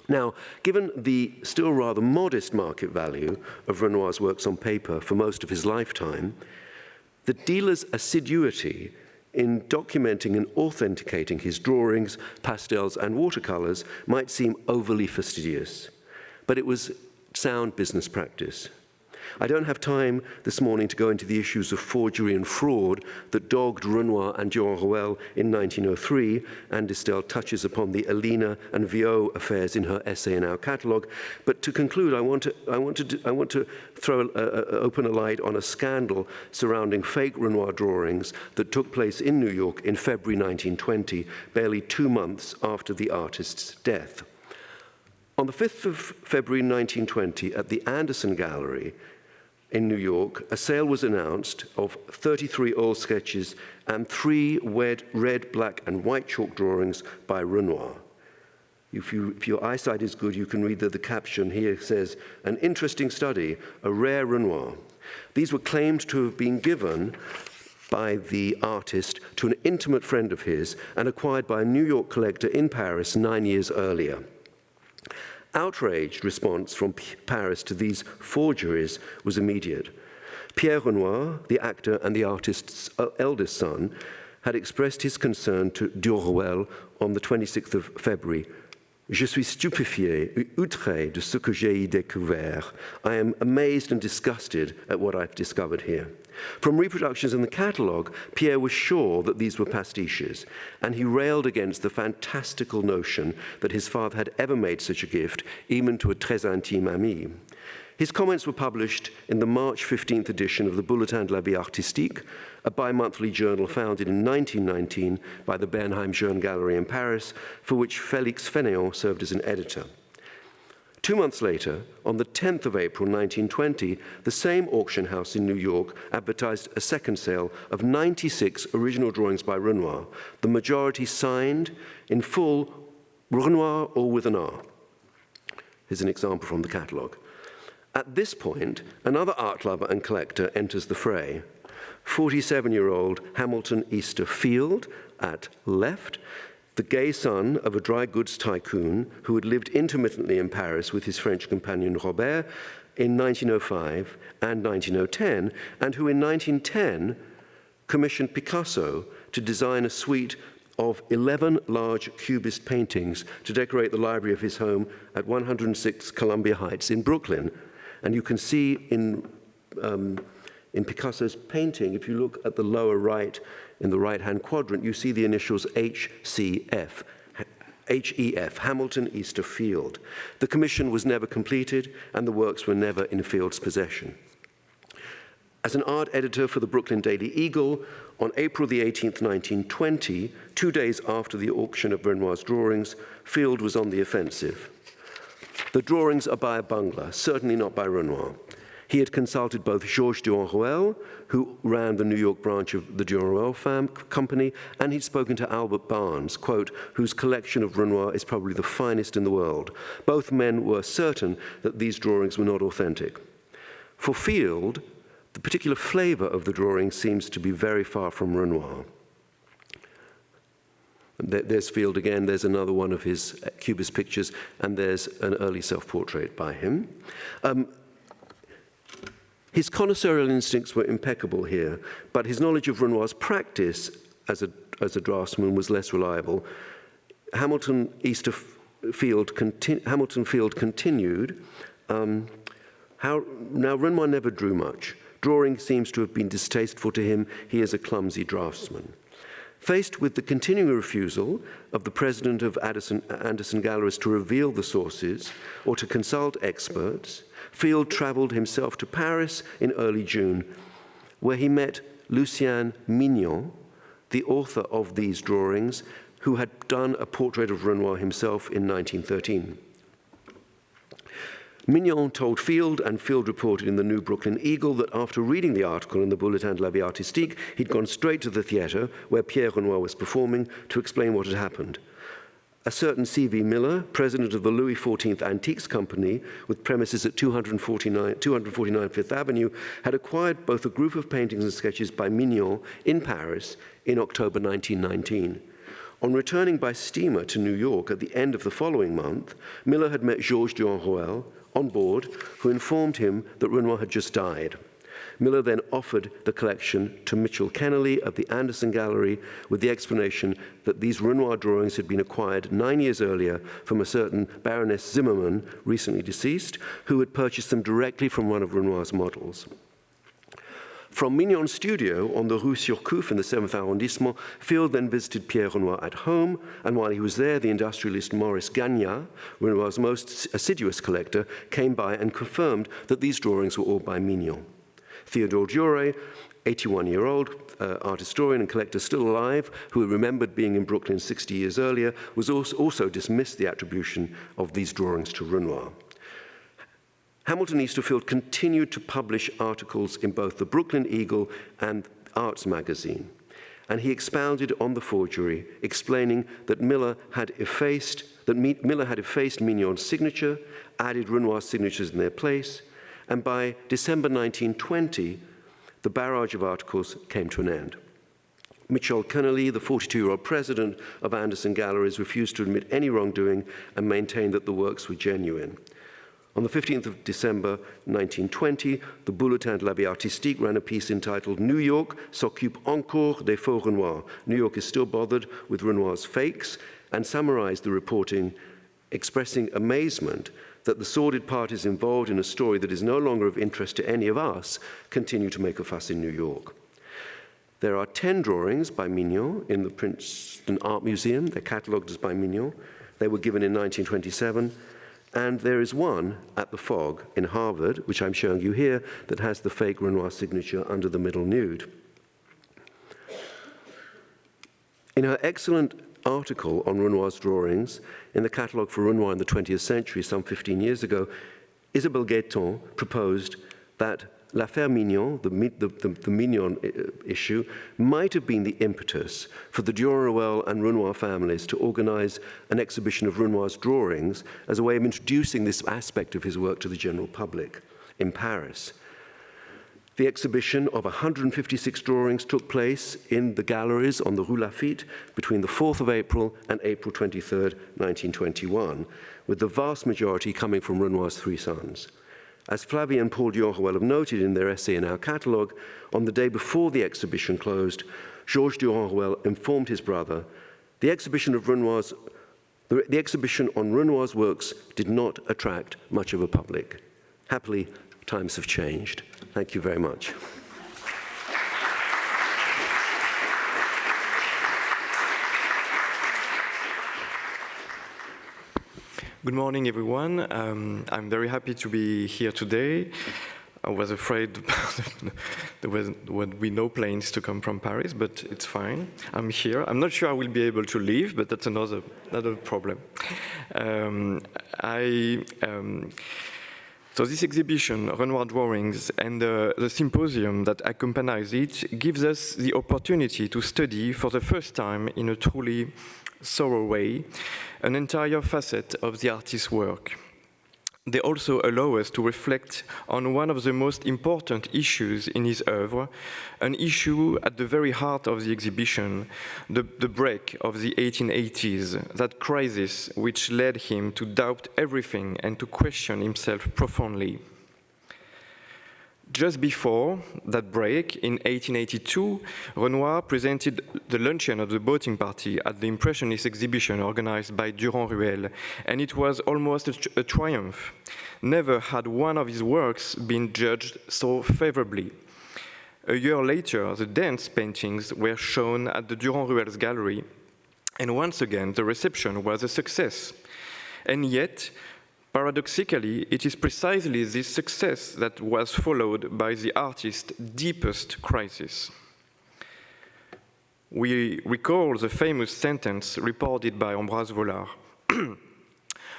Now, given the still rather modest market value of Renoir's works on paper for most of his lifetime, the dealer's assiduity in documenting and authenticating his drawings, pastels, and watercolors might seem overly fastidious, but it was sound business practice. I don't have time this morning to go into the issues of forgery and fraud that dogged Renoir and Durand Ruel in 1903, and Distel touches upon the Alina and Viau affairs in her essay in our catalogue. But to conclude, I want to throw open a light on a scandal surrounding fake Renoir drawings that took place in New York in February 1920, barely 2 months after the artist's death. On the 5th of February 1920, at the Anderson Gallery in New York, a sale was announced of 33 oil sketches and 3 red, black, and white chalk drawings by Renoir. If your eyesight is good, you can read that the caption here says, "An interesting study, a rare Renoir." These were claimed to have been given by the artist to an intimate friend of his and acquired by a New York collector in Paris 9 years earlier. Outraged response from Paris to these forgeries was immediate. Pierre Renoir, the actor and the artist's eldest son, had expressed his concern to Durand Ruel on the 26th of February. "Je suis stupéfié et outré de ce que j'ai découvert." I am amazed and disgusted at what I've discovered here. From reproductions in the catalogue, Pierre was sure that these were pastiches, and he railed against the fantastical notion that his father had ever made such a gift, even to a très intime ami. His comments were published in the March 15th edition of the Bulletin de la Vie Artistique, a bi-monthly journal founded in 1919 by the Bernheim Jeune Gallery in Paris, for which Félix Fénéon served as an editor. 2 months later, on the 10th of April 1920, the same auction house in New York advertised a second sale of 96 original drawings by Renoir, the majority signed in full Renoir or with an R. Here's an example from the catalogue. At this point, another art lover and collector enters the fray. 47-year-old Hamilton Easter Field at left, the gay son of a dry goods tycoon who had lived intermittently in Paris with his French companion Robert in 1905 and 1910, and who in 1910 commissioned Picasso to design a suite of 11 large cubist paintings to decorate the library of his home at 106 Columbia Heights in Brooklyn. And you can see in Picasso's painting, if you look at the lower right, in the right-hand quadrant, you see the initials HEF, Hamilton Easter Field. The commission was never completed, and the works were never in Field's possession. As an art editor for the Brooklyn Daily Eagle, on April the 18th, 1920, 2 days after the auction of Renoir's drawings, Field was on the offensive. The drawings are by a bungler, certainly not by Renoir. He had consulted both Georges Duranrouel, who ran the New York branch of the Duranrouel company, and he'd spoken to Albert Barnes, quote, whose collection of Renoir is probably the finest in the world. Both men were certain that these drawings were not authentic. For Field, the particular flavor of the drawing seems to be very far from Renoir. There's Field again, there's another one of his Cubist pictures, and there's an early self-portrait by him. His connoisseurial instincts were impeccable here, but his knowledge of Renoir's practice as a draftsman was less reliable. Hamilton Field continued. Now, Renoir never drew much. Drawing seems to have been distasteful to him. He is a clumsy draftsman. Faced with the continuing refusal of the president of Anderson Galleries to reveal the sources or to consult experts, Field traveled himself to Paris in early June, where he met Lucien Mignon, the author of these drawings, who had done a portrait of Renoir himself in 1913. Mignon told Field, and Field reported in the New Brooklyn Eagle, that after reading the article in the Bulletin de la Vie Artistique, he'd gone straight to the theater where Pierre Renoir was performing to explain what had happened. A certain C.V. Miller, president of the Louis XIV Antiques Company, with premises at 249 Fifth Avenue, had acquired both a group of paintings and sketches by Mignon in Paris in October 1919. On returning by steamer to New York at the end of the following month, Miller had met Georges Duranrouel on board, who informed him that Renoir had just died. Miller then offered the collection to Mitchell Kennelly of the Anderson Gallery with the explanation that these Renoir drawings had been acquired 9 years earlier from a certain Baroness Zimmermann, recently deceased, who had purchased them directly from one of Renoir's models. From Mignon's studio on the Rue Surcouf in the 7th arrondissement, Field then visited Pierre Renoir at home, and while he was there, the industrialist Maurice Gagnat, Renoir's most assiduous collector, came by and confirmed that these drawings were all by Mignon. Theodore Duret, 81-year-old art historian and collector still alive, who remembered being in Brooklyn 60 years earlier, was also dismissed the attribution of these drawings to Renoir. Hamilton Easterfield continued to publish articles in both the Brooklyn Eagle and Arts magazine, and he expounded on the forgery, explaining that Miller had effaced Mignon's signature, added Renoir's signatures in their place, and by December 1920, the barrage of articles came to an end. Mitchell Kennelly, the 42-year-old president of Anderson Galleries, refused to admit any wrongdoing and maintained that the works were genuine. On the 15th of December 1920, the Bulletin de la Vie Artistique ran a piece entitled New York s'occupe encore des faux Renoirs. New York is still bothered with Renoir's fakes, and summarized the reporting, expressing amazement that the sordid parties involved in a story that is no longer of interest to any of us continue to make a fuss in New York. There are 10 drawings by Mignon in the Princeton Art Museum. They're catalogued as by Mignon. They were given in 1927. And there is one at the Fog in Harvard, which I'm showing you here, that has the fake Renoir signature under the middle nude. In her excellent article on Renoir's drawings in the Catalogue for Renoir in the 20th Century, some 15 years ago, Isabelle Guetton proposed that L'Affaire Mignon, the Mignon issue, might have been the impetus for the Duranrouel and Renoir families to organize an exhibition of Renoir's drawings as a way of introducing this aspect of his work to the general public in Paris. The exhibition of 156 drawings took place in the galleries on the Rue Lafitte between the 4th of April and April 23rd, 1921, with the vast majority coming from Renoir's three sons. As Flavie and Paul Duranrouel have noted in their essay in our catalogue, on the day before the exhibition closed, Georges Duranrouel informed his brother, the exhibition on Renoir's works did not attract much of a public. Happily, times have changed. Thank you very much. Good morning, everyone. I'm very happy to be here today. I was afraid there would be no planes to come from Paris, but it's fine. I'm here. I'm not sure I will be able to leave, but that's another problem. So this exhibition, Renoir drawings, and the symposium that accompanies it gives us the opportunity to study for the first time in a truly thorough way an entire facet of the artist's work. They also allow us to reflect on one of the most important issues in his oeuvre, an issue at the very heart of the exhibition, the break of the 1880s, that crisis which led him to doubt everything and to question himself profoundly. Just before that break, in 1882, Renoir presented the luncheon of the boating party at the Impressionist exhibition organized by Durand-Ruel, and it was almost a triumph. Never had one of his works been judged so favorably. A year later, the dance paintings were shown at the Durand-Ruel's gallery, and once again, the reception was a success. And yet, paradoxically, it is precisely this success that was followed by the artist's deepest crisis. We recall the famous sentence reported by Ambroise Vollard.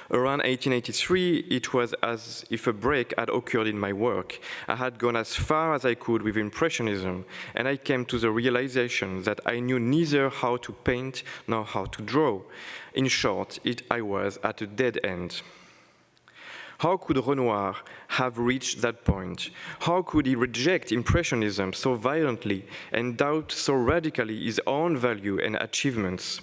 Around 1883, it was as if a break had occurred in my work. I had gone as far as I could with Impressionism, and I came to the realization that I knew neither how to paint nor how to draw. In short, I was at a dead end. How could Renoir have reached that point? How could he reject Impressionism so violently and doubt so radically his own value and achievements?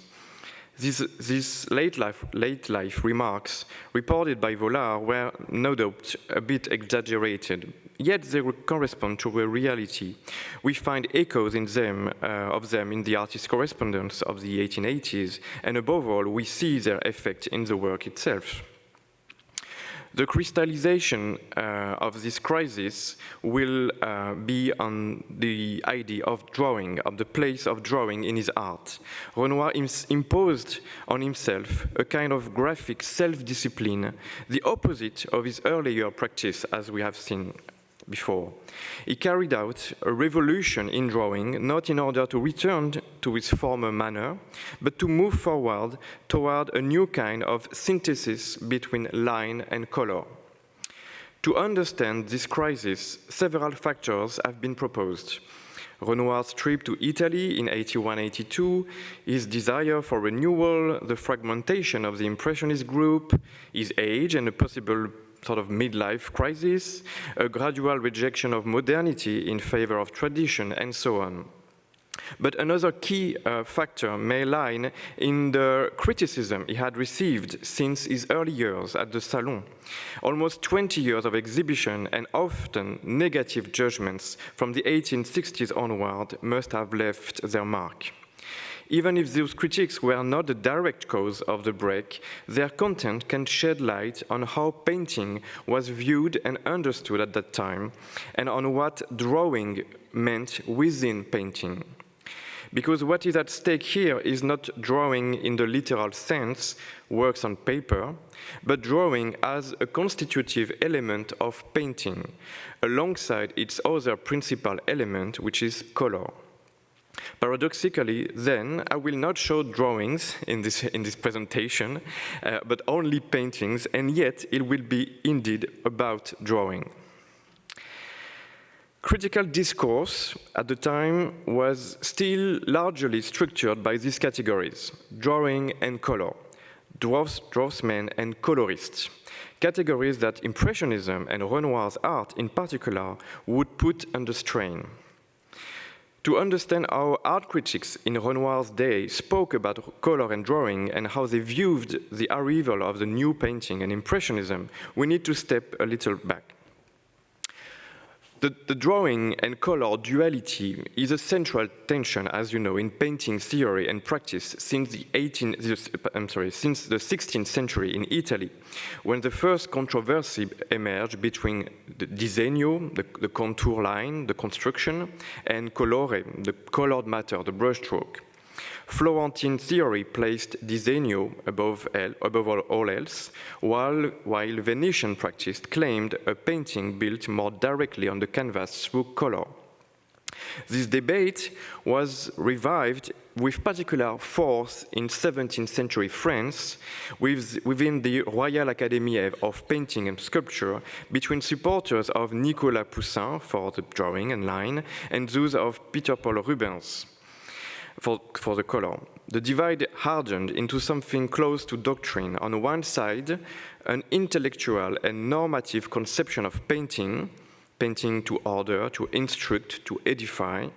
These late life remarks reported by Vollard were no doubt a bit exaggerated, yet they correspond to a reality. We find echoes in them, of them in the artist's correspondence of the 1880s, and above all, we see their effect in the work itself. The crystallization of this crisis will be on the idea of drawing, of the place of drawing in his art. Renoir imposed on himself a kind of graphic self-discipline, the opposite of his earlier practice, as we have seen before. He carried out a revolution in drawing, not in order to return to his former manner, but to move forward toward a new kind of synthesis between line and color. To understand this crisis, several factors have been proposed. Renoir's trip to Italy in 81-82, his desire for renewal, the fragmentation of the Impressionist group, his age and a possible sort of midlife crisis, a gradual rejection of modernity in favor of tradition, and so on. But another key factor may lie in the criticism he had received since his early years at the Salon. Almost 20 years of exhibition and often negative judgments from the 1860s onward must have left their mark. Even if those critiques were not the direct cause of the break, their content can shed light on how painting was viewed and understood at that time, and on what drawing meant within painting. Because what is at stake here is not drawing in the literal sense, works on paper, but drawing as a constitutive element of painting, alongside its other principal element, which is color. Paradoxically, then, I will not show drawings in this presentation, but only paintings, and yet it will be indeed about drawing. Critical discourse at the time was still largely structured by these categories: drawing and color, draftsman and colorists, categories that Impressionism and Renoir's art in particular would put under strain. To understand how art critics in Renoir's day spoke about color and drawing and how they viewed the arrival of the new painting and Impressionism, we need to step a little back. The drawing and color duality is a central tension, as you know, in painting theory and practice since the 16th century in Italy, when the first controversy emerged between the disegno, the contour line, the construction, and colore, the colored matter, the brushstroke. Florentine theory placed disegno above all else, while Venetian practice claimed a painting built more directly on the canvas through color. This debate was revived with particular force in 17th century France within the Royal Academy of Painting and Sculpture between supporters of Nicolas Poussin for the drawing and line and those of Peter Paul Rubens for the color. The divide hardened into something close to doctrine. On one side, an intellectual and normative conception of painting to order, to instruct, to edify,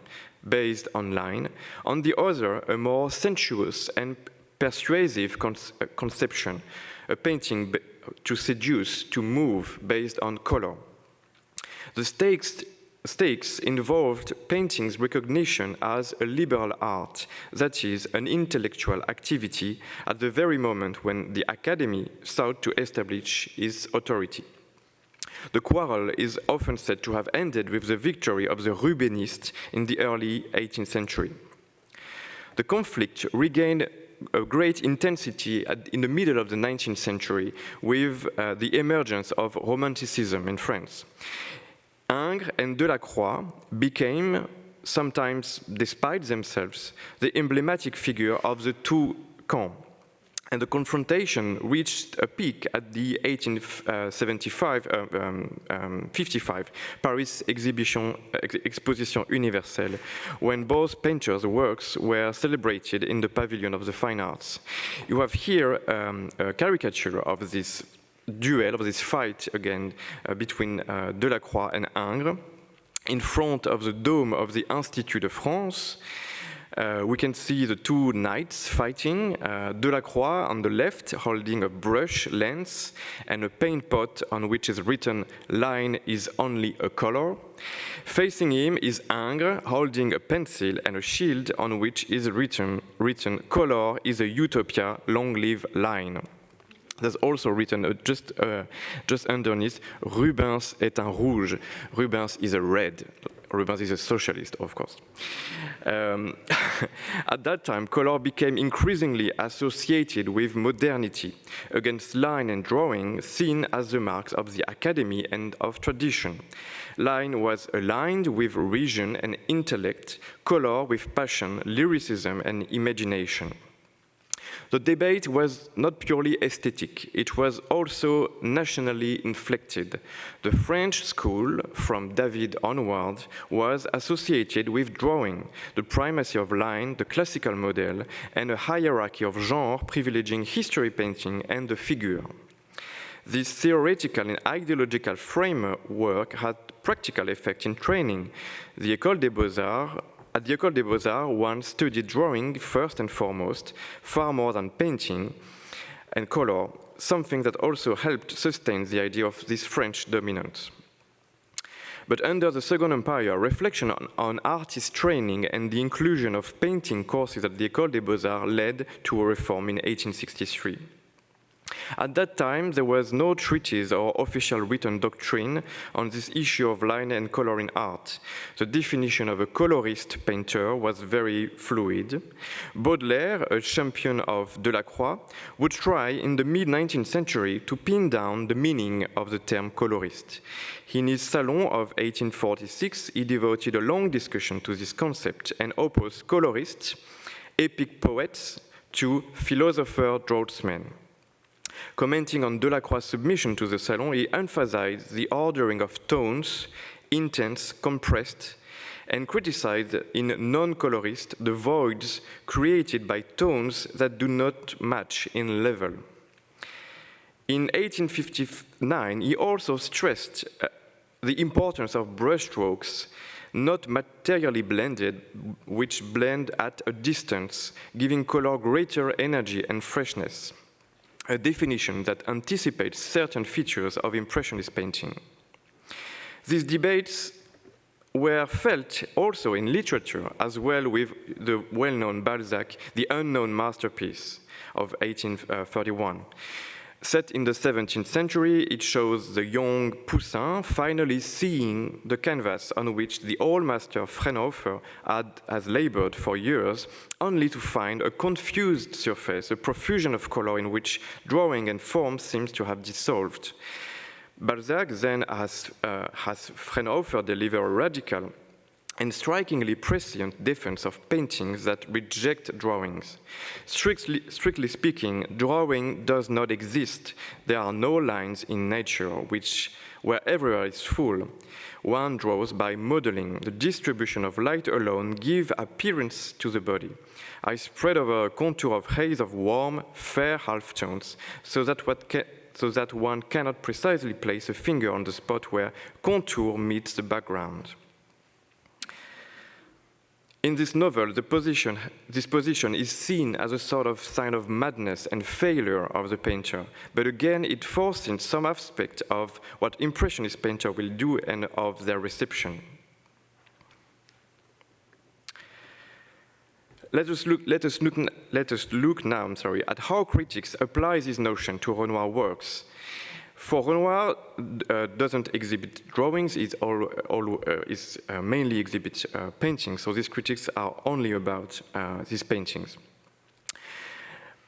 based on line. On the other, a more sensuous and persuasive conception, a painting to seduce, to move, based on color. The stakes involved painting's recognition as a liberal art, that is, an intellectual activity at the very moment when the Academy sought to establish its authority. The quarrel is often said to have ended with the victory of the Rubenists in the early 18th century. The conflict regained a great intensity in the middle of the 19th century with the emergence of Romanticism in France. Ingres and Delacroix became, sometimes despite themselves, the emblematic figure of the two camps. And the confrontation reached a peak at the 55 Paris Exposition Universelle, when both painters' works were celebrated in the Pavilion of the Fine Arts. You have here a caricature of this duel, of this fight again between Delacroix and Ingres, in front of the dome of the Institut de France. We can see the two knights fighting, Delacroix on the left holding a brush lens and a paint pot on which is written "Line is only a color." Facing him is Ingres holding a pencil and a shield on which is written "Color is a utopia, long live line." There's also written just underneath, Rubens est un rouge. Rubens is a red. Rubens is a socialist, of course. At that time, color became increasingly associated with modernity, against line and drawing seen as the marks of the academy and of tradition. Line was aligned with reason and intellect, color with passion, lyricism, and imagination. The debate was not purely aesthetic, it was also nationally inflected. The French school, from David onward, was associated with drawing, the primacy of line, the classical model, and a hierarchy of genre privileging history painting and the figure. This theoretical and ideological framework had practical effect in training. At the École des Beaux-Arts, one studied drawing first and foremost, far more than painting and color, something that also helped sustain the idea of this French dominance. But under the Second Empire, reflection on artist training and the inclusion of painting courses at the École des Beaux-Arts led to a reform in 1863. At that time, there was no treatise or official written doctrine on this issue of line and color in art. The definition of a colorist painter was very fluid. Baudelaire, a champion of Delacroix, would try in the mid-19th century to pin down the meaning of the term colorist. In his Salon of 1846, he devoted a long discussion to this concept and opposed colorists, epic poets, to philosopher Draftsman. Commenting on Delacroix's submission to the Salon, he emphasized the ordering of tones, intense, compressed, and criticized in non-colorist the voids created by tones that do not match in level. In 1859, he also stressed the importance of brushstrokes, not materially blended, which blend at a distance, giving color greater energy and freshness. A definition that anticipates certain features of Impressionist painting. These debates were felt also in literature, as well with the well-known Balzac, The Unknown Masterpiece of 1831. Set in the 17th century, it shows the young Poussin finally seeing the canvas on which the old master Fraunhofer has labored for years, only to find a confused surface, a profusion of color in which drawing and form seems to have dissolved. Balzac then has Fraunhofer deliver a radical and strikingly prescient defense of paintings that reject drawings. Strictly speaking, drawing does not exist. There are no lines in nature, where everywhere is full. One draws by modeling. The distribution of light alone gives appearance to the body. I spread over a contour of haze of warm, fair half-tones, so that one cannot precisely place a finger on the spot where contour meets the background. In this novel, this position is seen as a sort of sign of madness and failure of the painter, but again it forces in some aspect of what Impressionist painter will do and of their reception. Let us look now at how critics apply this notion to Renoir works. For Renoir, doesn't exhibit drawings, it mainly exhibits paintings, so these critics are only about these paintings.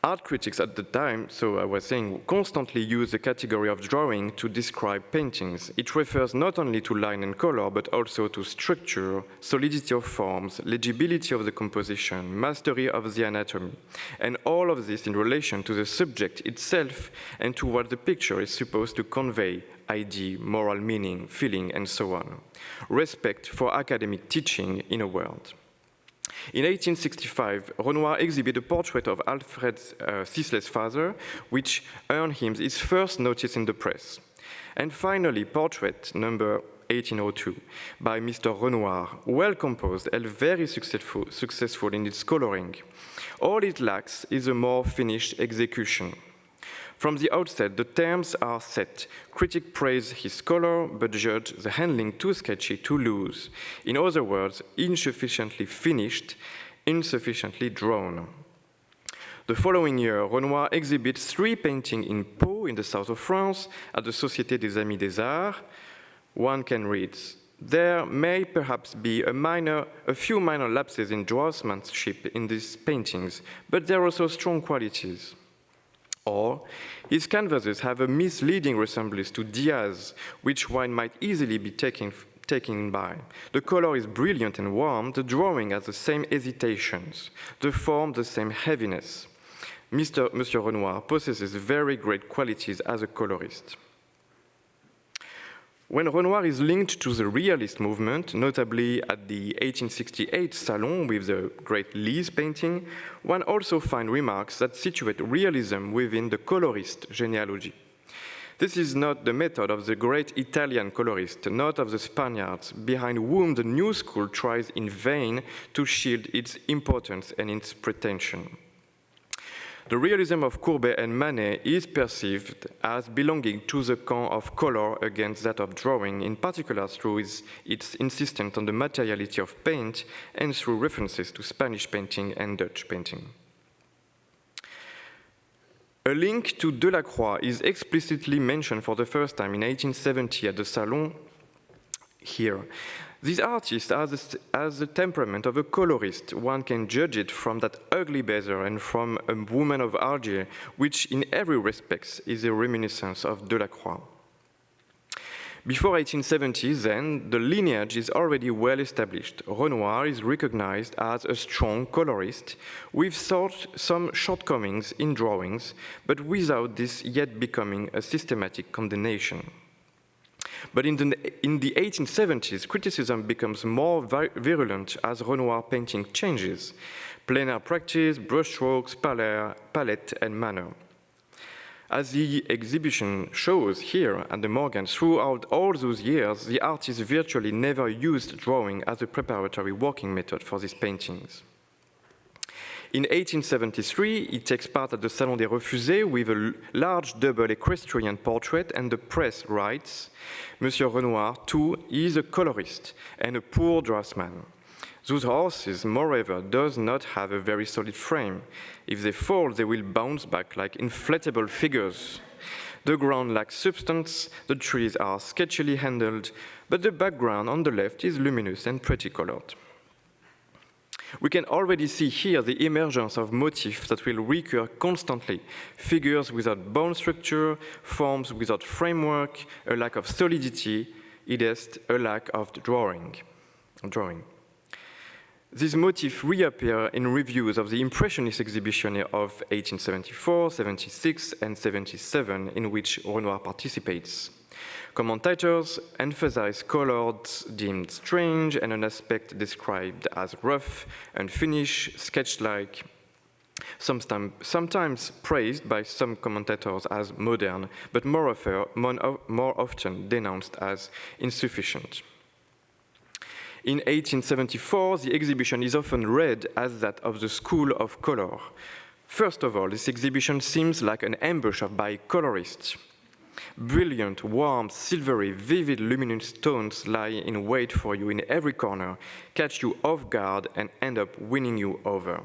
Art critics at the time, so I was saying, constantly use the category of drawing to describe paintings. It refers not only to line and color, but also to structure, solidity of forms, legibility of the composition, mastery of the anatomy, and all of this in relation to the subject itself and to what the picture is supposed to convey, idea, moral meaning, feeling, and so on. Respect for academic teaching in a word. In 1865, Renoir exhibited a portrait of Alfred Sisley's father, which earned him his first notice in the press. And finally, portrait number 1802 by Mr. Renoir, well composed and very successful in its coloring. All it lacks is a more finished execution. From the outset, the terms are set. Critics praise his color, but judge the handling too sketchy, too loose. In other words, insufficiently finished, insufficiently drawn. The following year, Renoir exhibits 3 paintings in Pau, in the south of France, at the Société des Amis des Arts. One can read, there may perhaps be a few minor lapses in draftsmanship in these paintings, but there are also strong qualities. Or, his canvases have a misleading resemblance to Diaz, which one might easily be taken by. The color is brilliant and warm, the drawing has the same hesitations, the form the same heaviness. Monsieur Renoir possesses very great qualities as a colorist. When Renoir is linked to the realist movement, notably at the 1868 Salon with the great Lise painting, one also finds remarks that situate realism within the colorist genealogy. This is not the method of the great Italian colorist, not of the Spaniards, behind whom the new school tries in vain to shield its importance and its pretension. The realism of Courbet and Manet is perceived as belonging to the camp of color against that of drawing, in particular through its insistence on the materiality of paint and through references to Spanish painting and Dutch painting. A link to Delacroix is explicitly mentioned for the first time in 1870 at the Salon here. This artist has the temperament of a colorist. One can judge it from that ugly bezel and from a woman of Algiers, which in every respect is a reminiscence of Delacroix. Before 1870, then, the lineage is already well established. Renoir is recognized as a strong colorist with some shortcomings in drawings, but without this yet becoming a systematic condemnation. But in the 1870s, criticism becomes more virulent as Renoir painting changes. Plein air practice, brushstrokes, palette, and manner. As the exhibition shows here at the Morgan, throughout all those years, the artist virtually never used drawing as a preparatory working method for these paintings. In 1873, he takes part at the Salon des Refusés with a large double equestrian portrait, and the press writes, Monsieur Renoir, too, is a colorist and a poor draftsman. Those horses, moreover, does not have a very solid frame. If they fall, they will bounce back like inflatable figures. The ground lacks substance, the trees are sketchily handled, but the background on the left is luminous and pretty colored. We can already see here the emergence of motifs that will recur constantly. Figures without bone structure, forms without framework, a lack of solidity, it is a lack of drawing. These motifs reappear in reviews of the Impressionist exhibition of 1874, 76, and 77, in which Renoir participates. Commentators emphasize colors deemed strange and an aspect described as rough, unfinished, sketch-like, sometimes praised by some commentators as modern, but more often denounced as insufficient. In 1874, the exhibition is often read as that of the School of Color. First of all, this exhibition seems like an ambush by colorists. Brilliant, warm, silvery, vivid, luminous tones lie in wait for you in every corner, catch you off guard, and end up winning you over.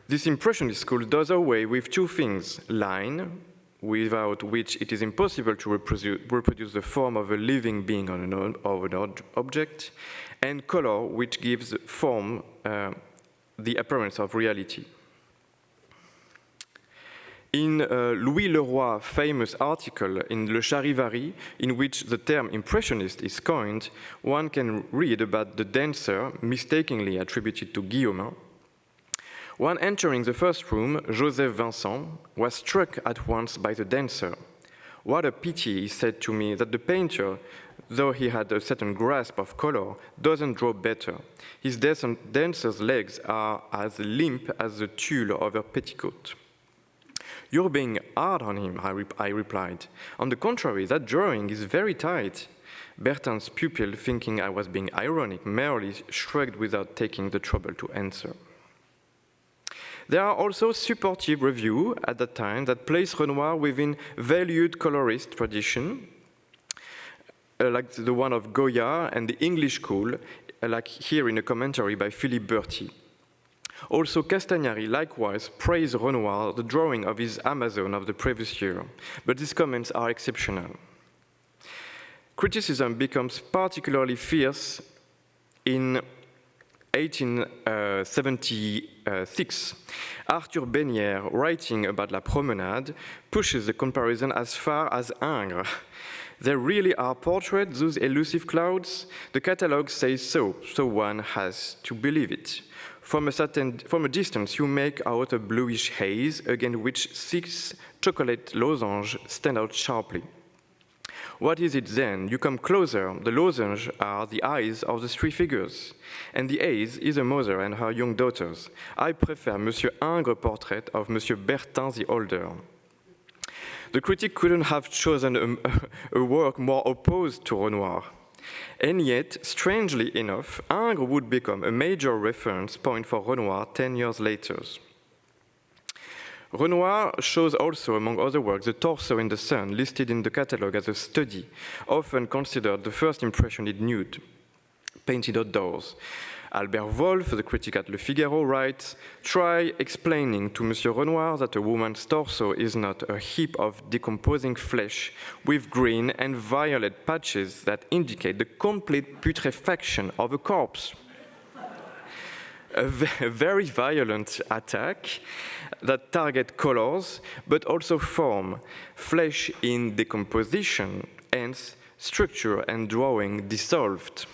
This Impressionist school does away with two things: line, without which it is impossible to reproduce the form of a living being on an object, and color, which gives form the appearance of reality. In Louis Leroy's famous article in Le Charivari, in which the term Impressionist is coined, one can read about the dancer mistakenly attributed to Guillaumin. When entering the first room, Joseph Vincent was struck at once by the dancer. "What a pity," he said to me, "that the painter, though he had a certain grasp of color, doesn't draw better. His dancer's legs are as limp as the tulle of her petticoat." "You're being hard on him," I replied. "On the contrary, that drawing is very tight." Bertin's pupil, thinking I was being ironic, merely shrugged without taking the trouble to answer. There are also supportive reviews at that time that place Renoir within valued colorist tradition, like the one of Goya and the English school, like here in a commentary by Philippe Berti. Also, Castagnari likewise praised Renoir, the drawing of his Amazon of the previous year, but these comments are exceptional. Criticism becomes particularly fierce in 1876, Arthur Bénière, writing about La Promenade, pushes the comparison as far as Ingres. "There really are portraits, those elusive clouds? The catalogue says so, so one has to believe it. From a distance, you make out a bluish haze, against which 6 chocolate lozenges stand out sharply. What is it then? You come closer. The lozenges are the eyes of the 3 figures, and the haze is a mother and her young daughters. I prefer Monsieur Ingres' portrait of Monsieur Bertin the older." The critic couldn't have chosen a work more opposed to Renoir. And yet, strangely enough, Ingres would become a major reference point for Renoir 10 years later. Renoir shows also, among other works, the torso in the sun, listed in the catalogue as a study, often considered the first impression in nude, painted outdoors. Albert Wolff, the critic at Le Figaro, writes, "Try explaining to Monsieur Renoir that a woman's torso is not a heap of decomposing flesh with green and violet patches that indicate the complete putrefaction of a corpse." A very violent attack that targets colors, but also form, flesh in decomposition, hence structure and drawing dissolved.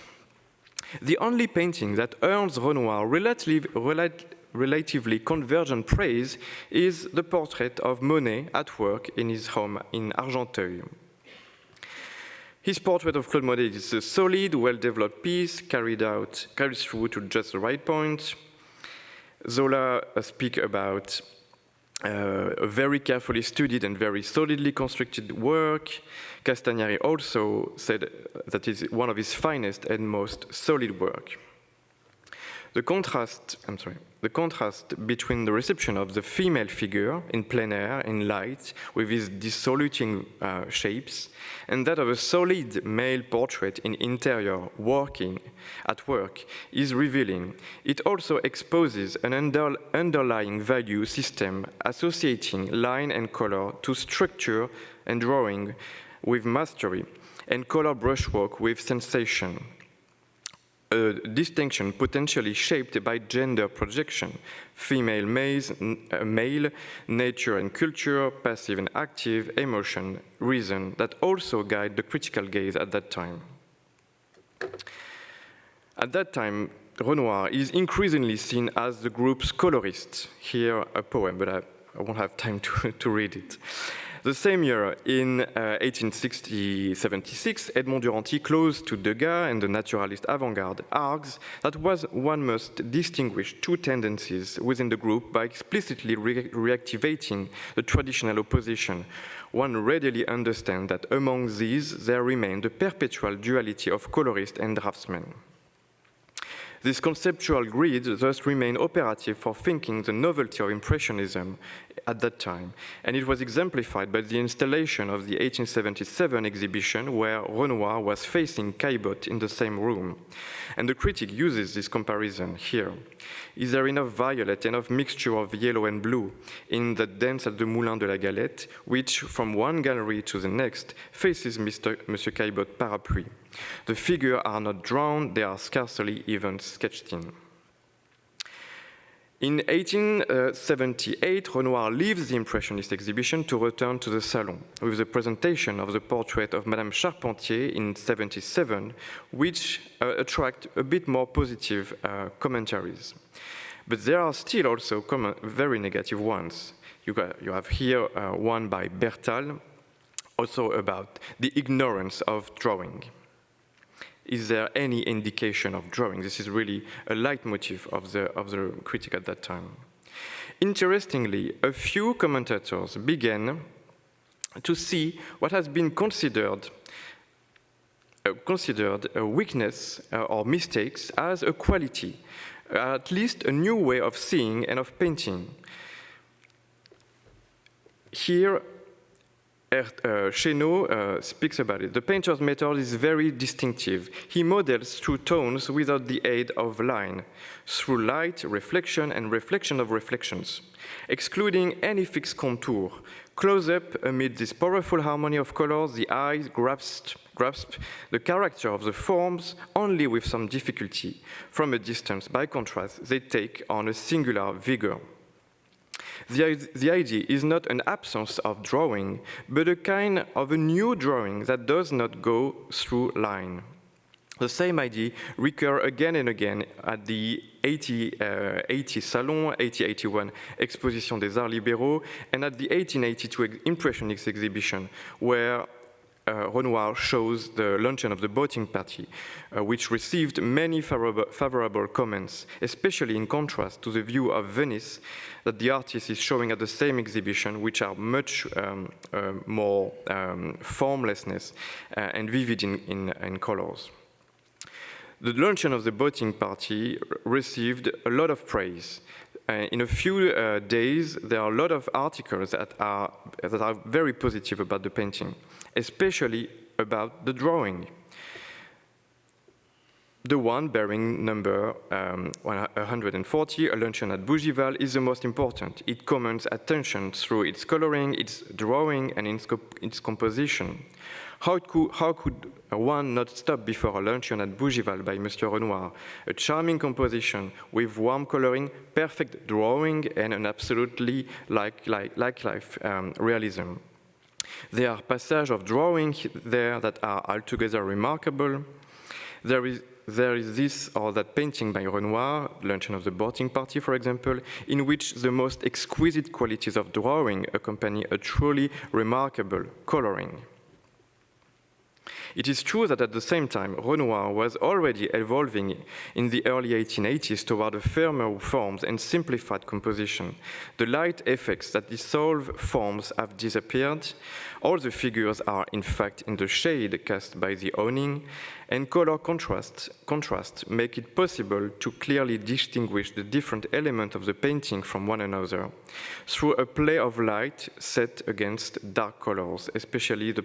The only painting that earns Renoir relatively convergent praise is the portrait of Monet at work in his home in Argenteuil. His portrait of Claude Monet is a solid, well-developed piece, carried through to just the right point. Zola speaks about a very carefully studied and very solidly constructed work. Castagnari also said that it is one of his finest and most solid work. The contrast between the reception of the female figure in plein air, in light, with its dissoluting shapes, and that of a solid male portrait in interior, at work, is revealing. It also exposes an underlying value system associating line and color to structure and drawing with mastery, and color brushwork with sensation. A distinction potentially shaped by gender projection, female, male, nature and culture, passive and active, emotion, reason, that also guide the critical gaze at that time. At that time, Renoir is increasingly seen as the group's colorist. Here, a poem, but I won't have time to read it. The same year, in 1876, Edmond Duranty, close to Degas and the naturalist avant-garde, argues that one must distinguish two tendencies within the group by explicitly reactivating the traditional opposition. One readily understands that among these there remained the perpetual duality of colorist and draftsman. This conceptual grid thus remained operative for thinking the novelty of Impressionism at that time, and it was exemplified by the installation of the 1877 exhibition where Renoir was facing Caillebotte in the same room. And the critic uses this comparison here. Is there enough violet, enough mixture of yellow and blue in the dance at the Moulin de la Galette, which from one gallery to the next faces Monsieur Caillebotte parapluie? The figures are not drawn, they are scarcely even sketched in. In 1878, Renoir leaves the Impressionist exhibition to return to the Salon with the presentation of the portrait of Madame Charpentier in 1977, which attract a bit more positive commentaries. But there are still also very negative ones. You have here one by Bertal, also about the ignorance of drawing. Is there any indication of drawing? This is really a leitmotif of the critic at that time. Interestingly, a few commentators began to see what has been considered a weakness or mistakes as a quality, at least a new way of seeing and of painting. Here, Chénaud speaks about it. The painter's method is very distinctive. He models through tones without the aid of line, through light, reflection, and reflection of reflections, excluding any fixed contour. Close-up, amid this powerful harmony of colors, the eye grasps the character of the forms only with some difficulty. From a distance, by contrast, they take on a singular vigor. The idea is not an absence of drawing, but a kind of a new drawing that does not go through line. The same idea recurs again and again at the 80 Salon, 80-81 Exposition des Arts Libéraux, and at the 1882 Impressionist exhibition, where Renoir shows the luncheon of the boating party, which received many favorable comments, especially in contrast to the view of Venice that the artist is showing at the same exhibition, which are much more formlessness and vivid in colors. The luncheon of the boating party received a lot of praise. In a few days, there are a lot of articles that are very positive about the painting, especially about the drawing. The one bearing number 140, A Luncheon at Bougival, is the most important. It commands attention through its coloring, its drawing, and its composition. How could one not stop before A Luncheon at Bougival by Monsieur Renoir? A charming composition with warm coloring, perfect drawing, and an absolutely like-life realism. There are passages of drawing there that are altogether remarkable. There is this or that painting by Renoir, Luncheon of the Boating Party, for example, in which the most exquisite qualities of drawing accompany a truly remarkable coloring. It is true that at the same time, Renoir was already evolving in the early 1880s toward a firmer forms and simplified composition. The light effects that dissolve forms have disappeared. All the figures are, in fact, in the shade cast by the awning, and color contrast make it possible to clearly distinguish the different elements of the painting from one another through a play of light set against dark colors, especially the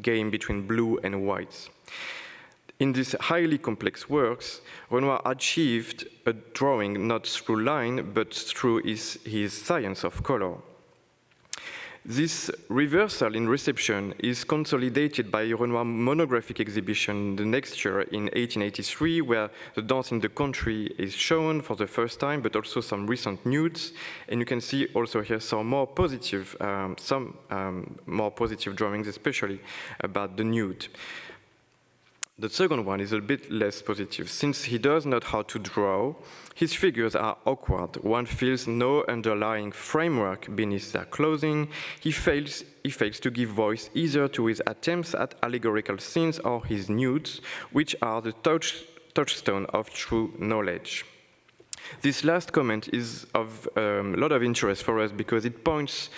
game between blue and whites. In these highly complex works, Renoir achieved a drawing not through line, but through his science of color. This reversal in reception is consolidated by Renoir's monographic exhibition the next year in 1883, where the dance in the country is shown for the first time, but also some recent nudes. And you can see also here some more positive drawings, especially about the nude. The second one is a bit less positive. Since he does not know how to draw, his figures are awkward. One feels no underlying framework beneath their clothing. He fails to give voice either to his attempts at allegorical scenes or his nudes, which are the touchstone of true knowledge. This last comment is of a lot of interest for us because it points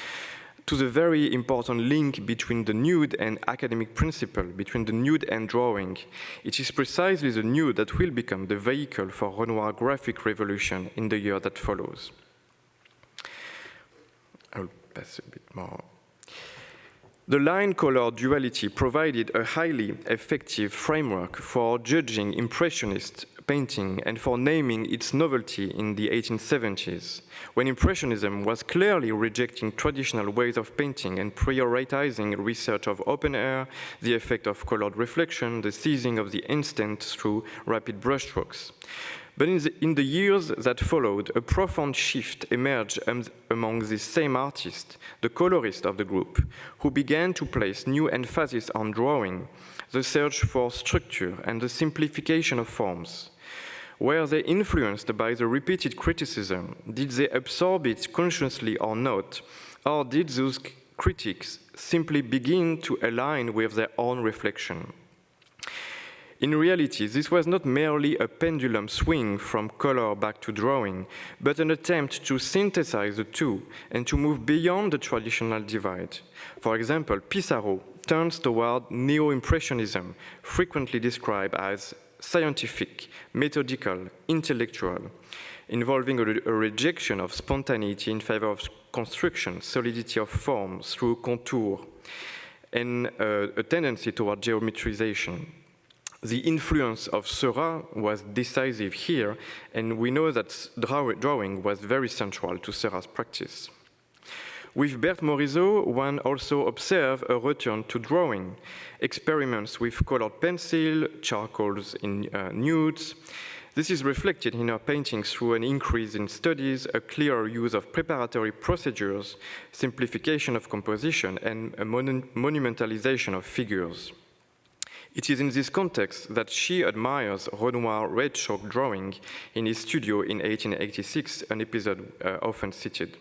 to the very important link between the nude and academic principle, between the nude and drawing. It is precisely the nude that will become the vehicle for Renoir's graphic revolution in the year that follows. I'll pass a bit more. The line-color duality provided a highly effective framework for judging Impressionist painting and for naming its novelty in the 1870s, when Impressionism was clearly rejecting traditional ways of painting and prioritizing research of open air, the effect of colored reflection, the seizing of the instant through rapid brushstrokes. But in the years that followed, a profound shift emerged among these same artists, the colorists of the group, who began to place new emphasis on drawing, the search for structure, and the simplification of forms. Were they influenced by the repeated criticism? Did they absorb it consciously or not? Or did those critics simply begin to align with their own reflection? In reality, this was not merely a pendulum swing from color back to drawing, but an attempt to synthesize the two and to move beyond the traditional divide. For example, Pissarro turns toward neo-impressionism, frequently described as scientific, methodical, intellectual, involving a rejection of spontaneity in favor of construction, solidity of form through contour, and a tendency toward geometrization. The influence of Seurat was decisive here, and we know that drawing was very central to Seurat's practice. With Berthe Morisot, one also observed a return to drawing, experiments with colored pencil, charcoals in nudes. This is reflected in her paintings through an increase in studies, a clearer use of preparatory procedures, simplification of composition, and a monumentalization of figures. It is in this context that she admires Renoir's red chalk drawing in his studio in 1886, an episode often cited.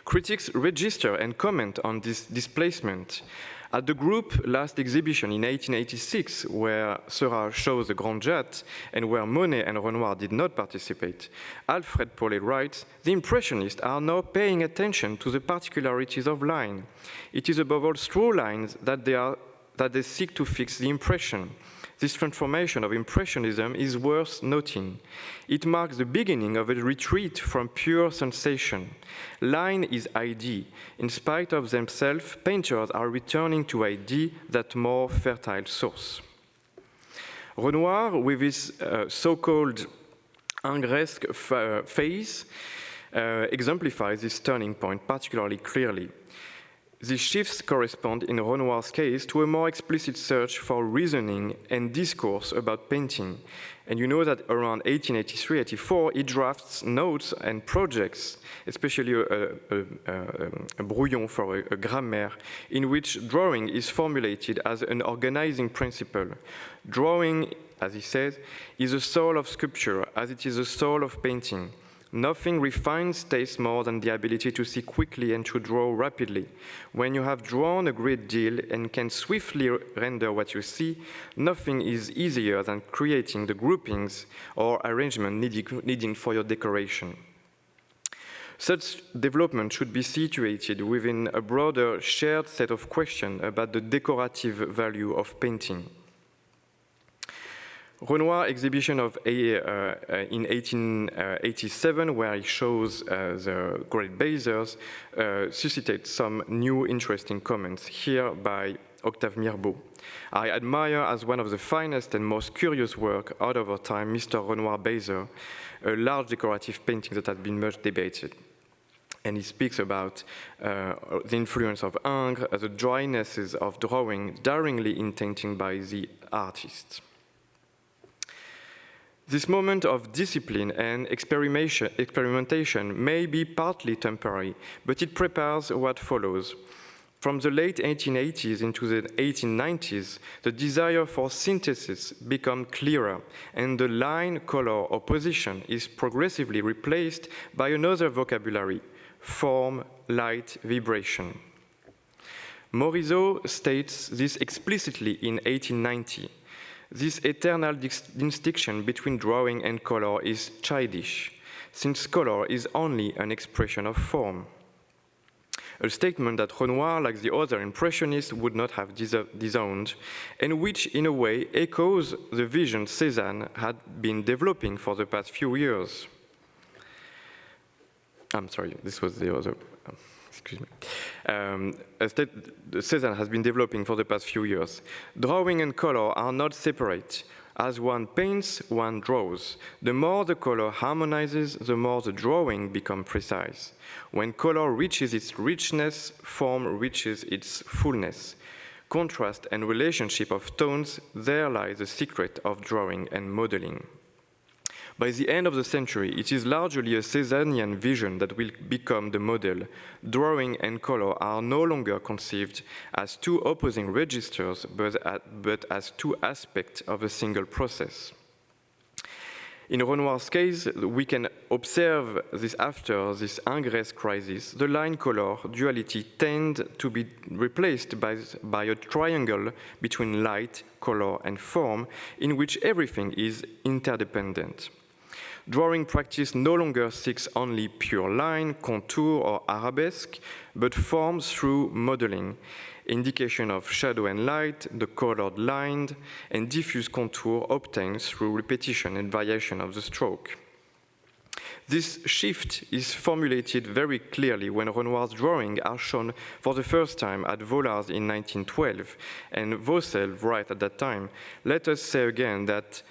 Critics register and comment on this displacement. At the group last exhibition in 1886, where Seurat shows the Grand Jatte and where Monet and Renoir did not participate, Alfred Paulet writes, "The Impressionists are now paying attention to the particularities of line. It is above all through lines that they seek to fix the impression. This transformation of Impressionism is worth noting. It marks the beginning of a retreat from pure sensation. Line is ID. In spite of themselves, painters are returning to ID, that more fertile source." Renoir, with his so-called Ingresque phase, exemplifies this turning point particularly clearly. These shifts correspond, in Renoir's case, to a more explicit search for reasoning and discourse about painting. And you know that around 1883-84, he drafts notes and projects, especially a brouillon for a grammaire, in which drawing is formulated as an organizing principle. Drawing, as he says, is the soul of sculpture, as it is the soul of painting. Nothing refines taste more than the ability to see quickly and to draw rapidly. When you have drawn a great deal and can swiftly render what you see, nothing is easier than creating the groupings or arrangement needing for your decoration. Such development should be situated within a broader shared set of questions about the decorative value of painting. Renoir exhibition in 1887, where he shows the great Basers, suscitated some new interesting comments here by Octave Mirbeau. "I admire as one of the finest and most curious work out of our time Mr. Renoir Baser, a large decorative painting that has been much debated." And he speaks about the influence of Ingres, the drynesses of drawing, daringly intended by the artist. This moment of discipline and experimentation may be partly temporary, but it prepares what follows. From the late 1880s into the 1890s, the desire for synthesis becomes clearer, and the line-color opposition is progressively replaced by another vocabulary: form, light, vibration. Morisot states this explicitly in 1890. This eternal distinction between drawing and color is childish, since color is only an expression of form. A statement that Renoir, like the other Impressionists, would not have disowned, and which, in a way, echoes the vision Cézanne had been developing for the past few years. I'm sorry, this was the other, excuse me. Cézanne has been developing for the past few years. Drawing and color are not separate. As one paints, one draws. The more the color harmonizes, the more the drawing becomes precise. When color reaches its richness, form reaches its fullness. Contrast and relationship of tones, there lies the secret of drawing and modeling. By the end of the century, it is largely a Cézannian vision that will become the model. Drawing and color are no longer conceived as two opposing registers, but as two aspects of a single process. In Renoir's case, we can observe this after this Ingress crisis. The line-color duality tend to be replaced by a triangle between light, color, and form, in which everything is interdependent. Drawing practice no longer seeks only pure line, contour, or arabesque, but forms through modeling, indication of shadow and light, the colored line, and diffuse contour obtained through repetition and variation of the stroke. This shift is formulated very clearly when Renoir's drawings are shown for the first time at Vollars in 1912, and Vaucel writes at that time, "Let us say again that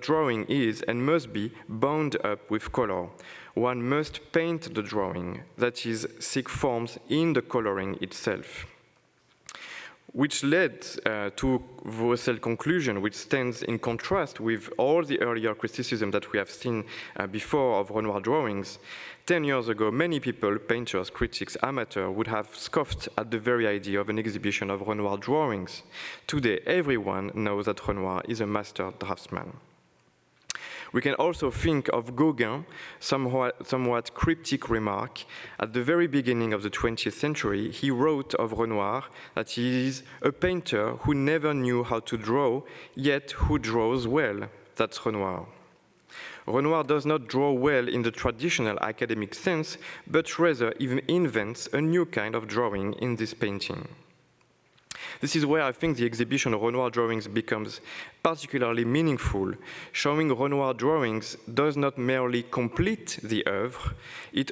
drawing is and must be bound up with color. One must paint the drawing, that is, seek forms in the coloring itself." Which led to Vaucel's conclusion, which stands in contrast with all the earlier criticism that we have seen before of Renoir drawings. 10 years ago, many people, painters, critics, amateurs, would have scoffed at the very idea of an exhibition of Renoir drawings. Today, everyone knows that Renoir is a master draftsman. We can also think of Gauguin's somewhat cryptic remark. At the very beginning of the 20th century, he wrote of Renoir that he is a painter who never knew how to draw, yet who draws well. That's Renoir. Renoir does not draw well in the traditional academic sense, but rather even invents a new kind of drawing in this painting. This is where I think the exhibition of Renoir drawings becomes particularly meaningful. Showing Renoir drawings does not merely complete the oeuvre, it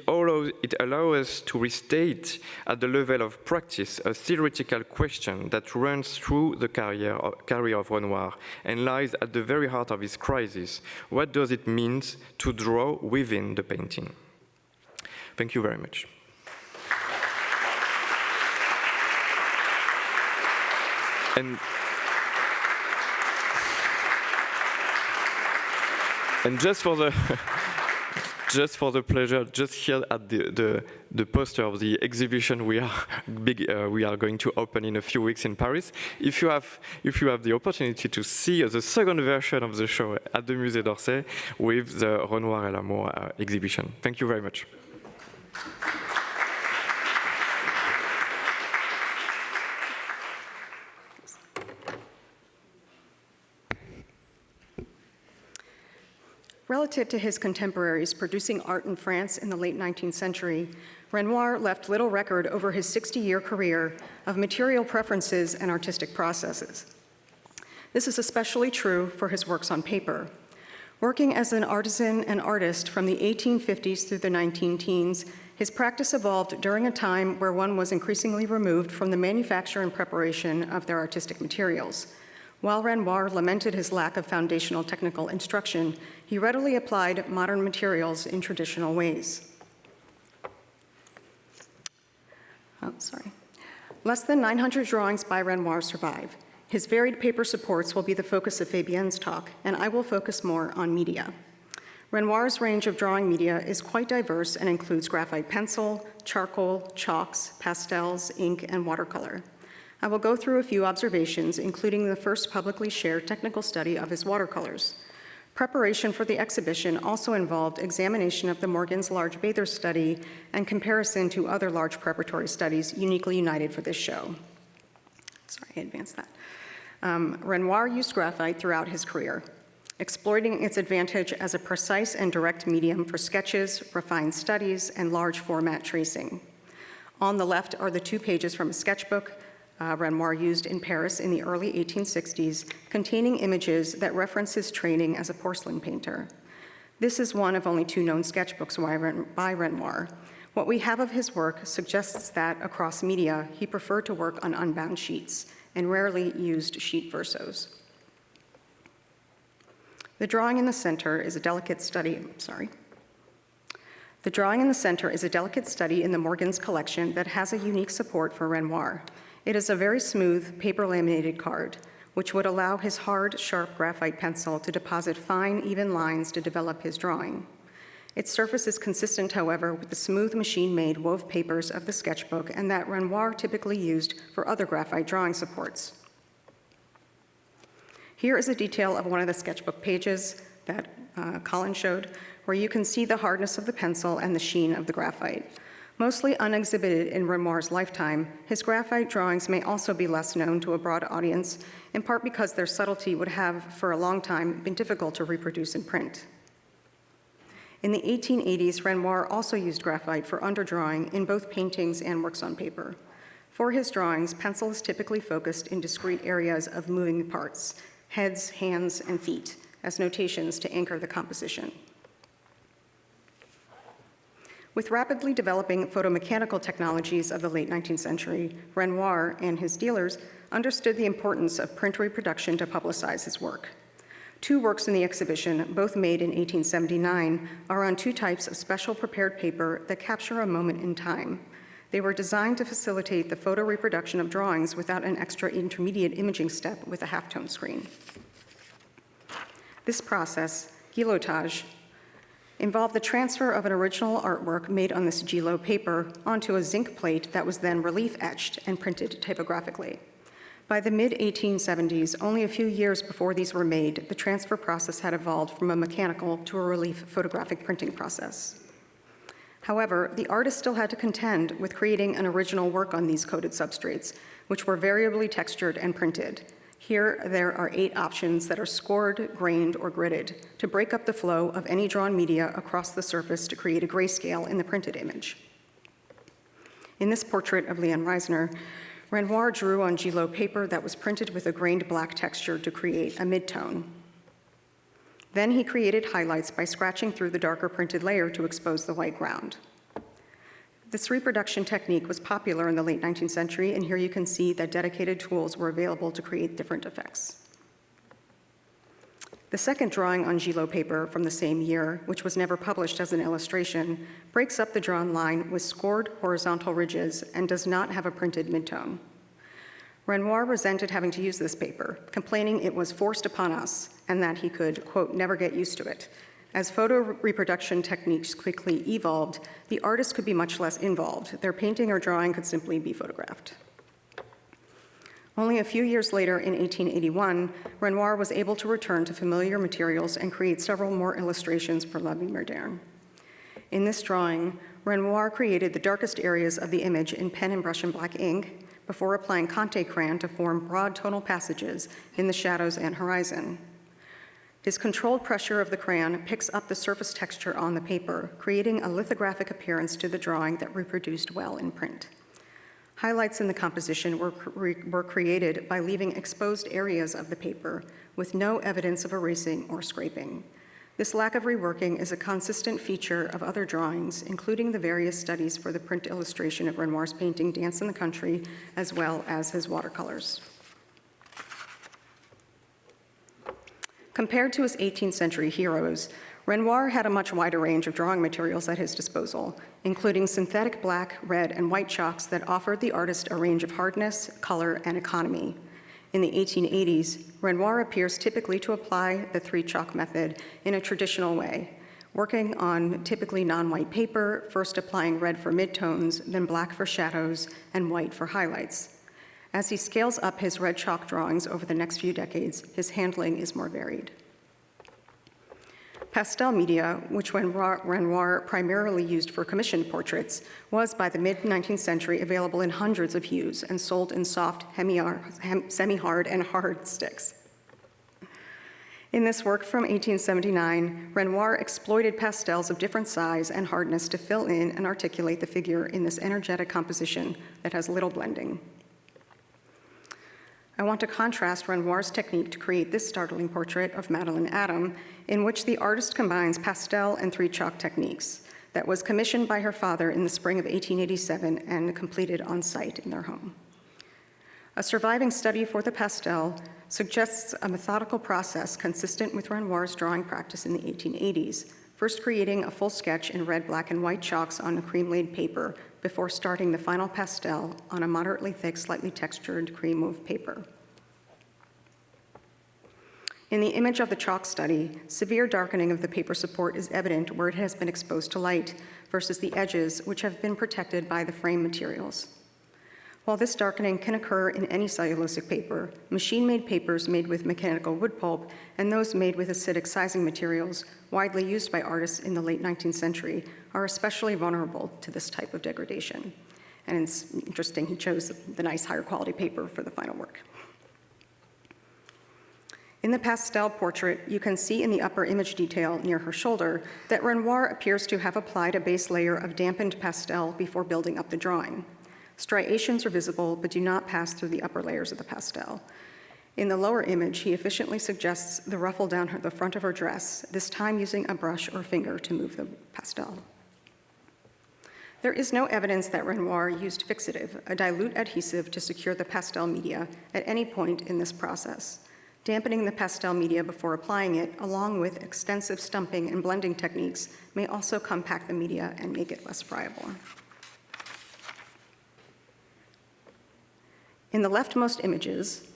allows us to restate at the level of practice a theoretical question that runs through the career of Renoir and lies at the very heart of his crisis. What does it mean to draw within the painting? Thank you very much. And just for the pleasure, just here at the poster of the exhibition we are going to open in a few weeks in Paris. If you have the opportunity to see the second version of the show at the Musée d'Orsay with the Renoir et l'Amour exhibition. Thank you very much. Relative to his contemporaries producing art in France in the late 19th century, Renoir left little record over his 60-year career of material preferences and artistic processes. This is especially true for his works on paper. Working as an artisan and artist from the 1850s through the 19-teens, his practice evolved during a time where one was increasingly removed from the manufacture and preparation of their artistic materials. While Renoir lamented his lack of foundational technical instruction, he readily applied modern materials in traditional ways. Less than 900 drawings by Renoir survive. His varied paper supports will be the focus of Fabienne's talk, and I will focus more on media. Renoir's range of drawing media is quite diverse and includes graphite pencil, charcoal, chalks, pastels, ink, and watercolor. I will go through a few observations, including the first publicly shared technical study of his watercolors. Preparation for the exhibition also involved examination of the Morgan's Large Bather study and comparison to other large preparatory studies uniquely united for this show. Sorry, I advanced that. Renoir used graphite throughout his career, exploiting its advantage as a precise and direct medium for sketches, refined studies, and large format tracing. On the left are the 2 pages from a sketchbook Renoir used in Paris in the early 1860s, containing images that reference his training as a porcelain painter. This is one of only 2 known sketchbooks by Renoir. What we have of his work suggests that across media, he preferred to work on unbound sheets and rarely used sheet versos. The drawing in the center is a delicate study, The drawing in the center is a delicate study in the Morgan's collection that has a unique support for Renoir. It is a very smooth, paper-laminated card, which would allow his hard, sharp graphite pencil to deposit fine, even lines to develop his drawing. Its surface is consistent, however, with the smooth machine-made wove papers of the sketchbook and that Renoir typically used for other graphite drawing supports. Here is a detail of one of the sketchbook pages that Colin showed, where you can see the hardness of the pencil and the sheen of the graphite. Mostly unexhibited in Renoir's lifetime, his graphite drawings may also be less known to a broad audience, in part because their subtlety would have, for a long time, been difficult to reproduce in print. In the 1880s, Renoir also used graphite for underdrawing in both paintings and works on paper. For his drawings, pencil is typically focused in discrete areas of moving parts, heads, hands, and feet, as notations to anchor the composition. With rapidly developing photomechanical technologies of the late 19th century, Renoir and his dealers understood the importance of print reproduction to publicize his work. 2 works in the exhibition, both made in 1879, are on 2 types of special prepared paper that capture a moment in time. They were designed to facilitate the photo reproduction of drawings without an extra intermediate imaging step with a halftone screen. This process, guillotage, involved the transfer of an original artwork made on this Gillot paper onto a zinc plate that was then relief etched and printed typographically. By the mid-1870s, only a few years before these were made, the transfer process had evolved from a mechanical to a relief photographic printing process. However, the artist still had to contend with creating an original work on these coated substrates, which were variably textured and printed. Here, there are 8 options that are scored, grained, or gridded to break up the flow of any drawn media across the surface to create a grayscale in the printed image. In this portrait of Leon Reisner, Renoir drew on Gillot paper that was printed with a grained black texture to create a midtone. Then he created highlights by scratching through the darker printed layer to expose the white ground. This reproduction technique was popular in the late 19th century, and here you can see that dedicated tools were available to create different effects. The second drawing on Gillot paper from the same year, which was never published as an illustration, breaks up the drawn line with scored horizontal ridges and does not have a printed midtone. Renoir resented having to use this paper, complaining it was forced upon us and that he could, quote, never get used to it. As photo reproduction techniques quickly evolved, the artist could be much less involved. Their painting or drawing could simply be photographed. Only a few years later, in 1881, Renoir was able to return to familiar materials and create several more illustrations for La Vie Moderne. In this drawing, Renoir created the darkest areas of the image in pen and brush and black ink before applying Conte crayon to form broad tonal passages in the shadows and horizon. His controlled pressure of the crayon picks up the surface texture on the paper, creating a lithographic appearance to the drawing that reproduced well in print. Highlights in the composition were created by leaving exposed areas of the paper with no evidence of erasing or scraping. This lack of reworking is a consistent feature of other drawings, including the various studies for the print illustration of Renoir's painting Dance in the Country, as well as his watercolors. Compared to his 18th century heroes, Renoir had a much wider range of drawing materials at his disposal, including synthetic black, red, and white chalks that offered the artist a range of hardness, color, and economy. In the 1880s, Renoir appears typically to apply the 3-chalk method in a traditional way, working on typically non-white paper, first applying red for midtones, then black for shadows, and white for highlights. As he scales up his red chalk drawings over the next few decades, his handling is more varied. Pastel media, which Renoir primarily used for commissioned portraits, was by the mid-19th century available in hundreds of hues and sold in soft, semi-hard, and hard sticks. In this work from 1879, Renoir exploited pastels of different size and hardness to fill in and articulate the figure in this energetic composition that has little blending. I want to contrast Renoir's technique to create this startling portrait of Madeleine Adam, in which the artist combines pastel and 3-chalk techniques, that was commissioned by her father in the spring of 1887 and completed on site in their home. A surviving study for the pastel suggests a methodical process consistent with Renoir's drawing practice in the 1880s, first creating a full sketch in red, black, and white chalks on a cream-laid paper before starting the final pastel on a moderately thick, slightly textured cream mauve paper. In the image of the chalk study, severe darkening of the paper support is evident where it has been exposed to light versus the edges, which have been protected by the frame materials. While this darkening can occur in any cellulosic paper, machine-made papers made with mechanical wood pulp and those made with acidic sizing materials, widely used by artists in the late 19th century, are especially vulnerable to this type of degradation. And it's interesting, he chose the nice higher quality paper for the final work. In the pastel portrait, you can see in the upper image detail near her shoulder that Renoir appears to have applied a base layer of dampened pastel before building up the drawing. Striations are visible, but do not pass through the upper layers of the pastel. In the lower image, he efficiently suggests the ruffle down the front of her dress, this time using a brush or finger to move the pastel. There is no evidence that Renoir used fixative, a dilute adhesive, to secure the pastel media at any point in this process. Dampening the pastel media before applying it, along with extensive stumping and blending techniques, may also compact the media and make it less friable. In the leftmost images,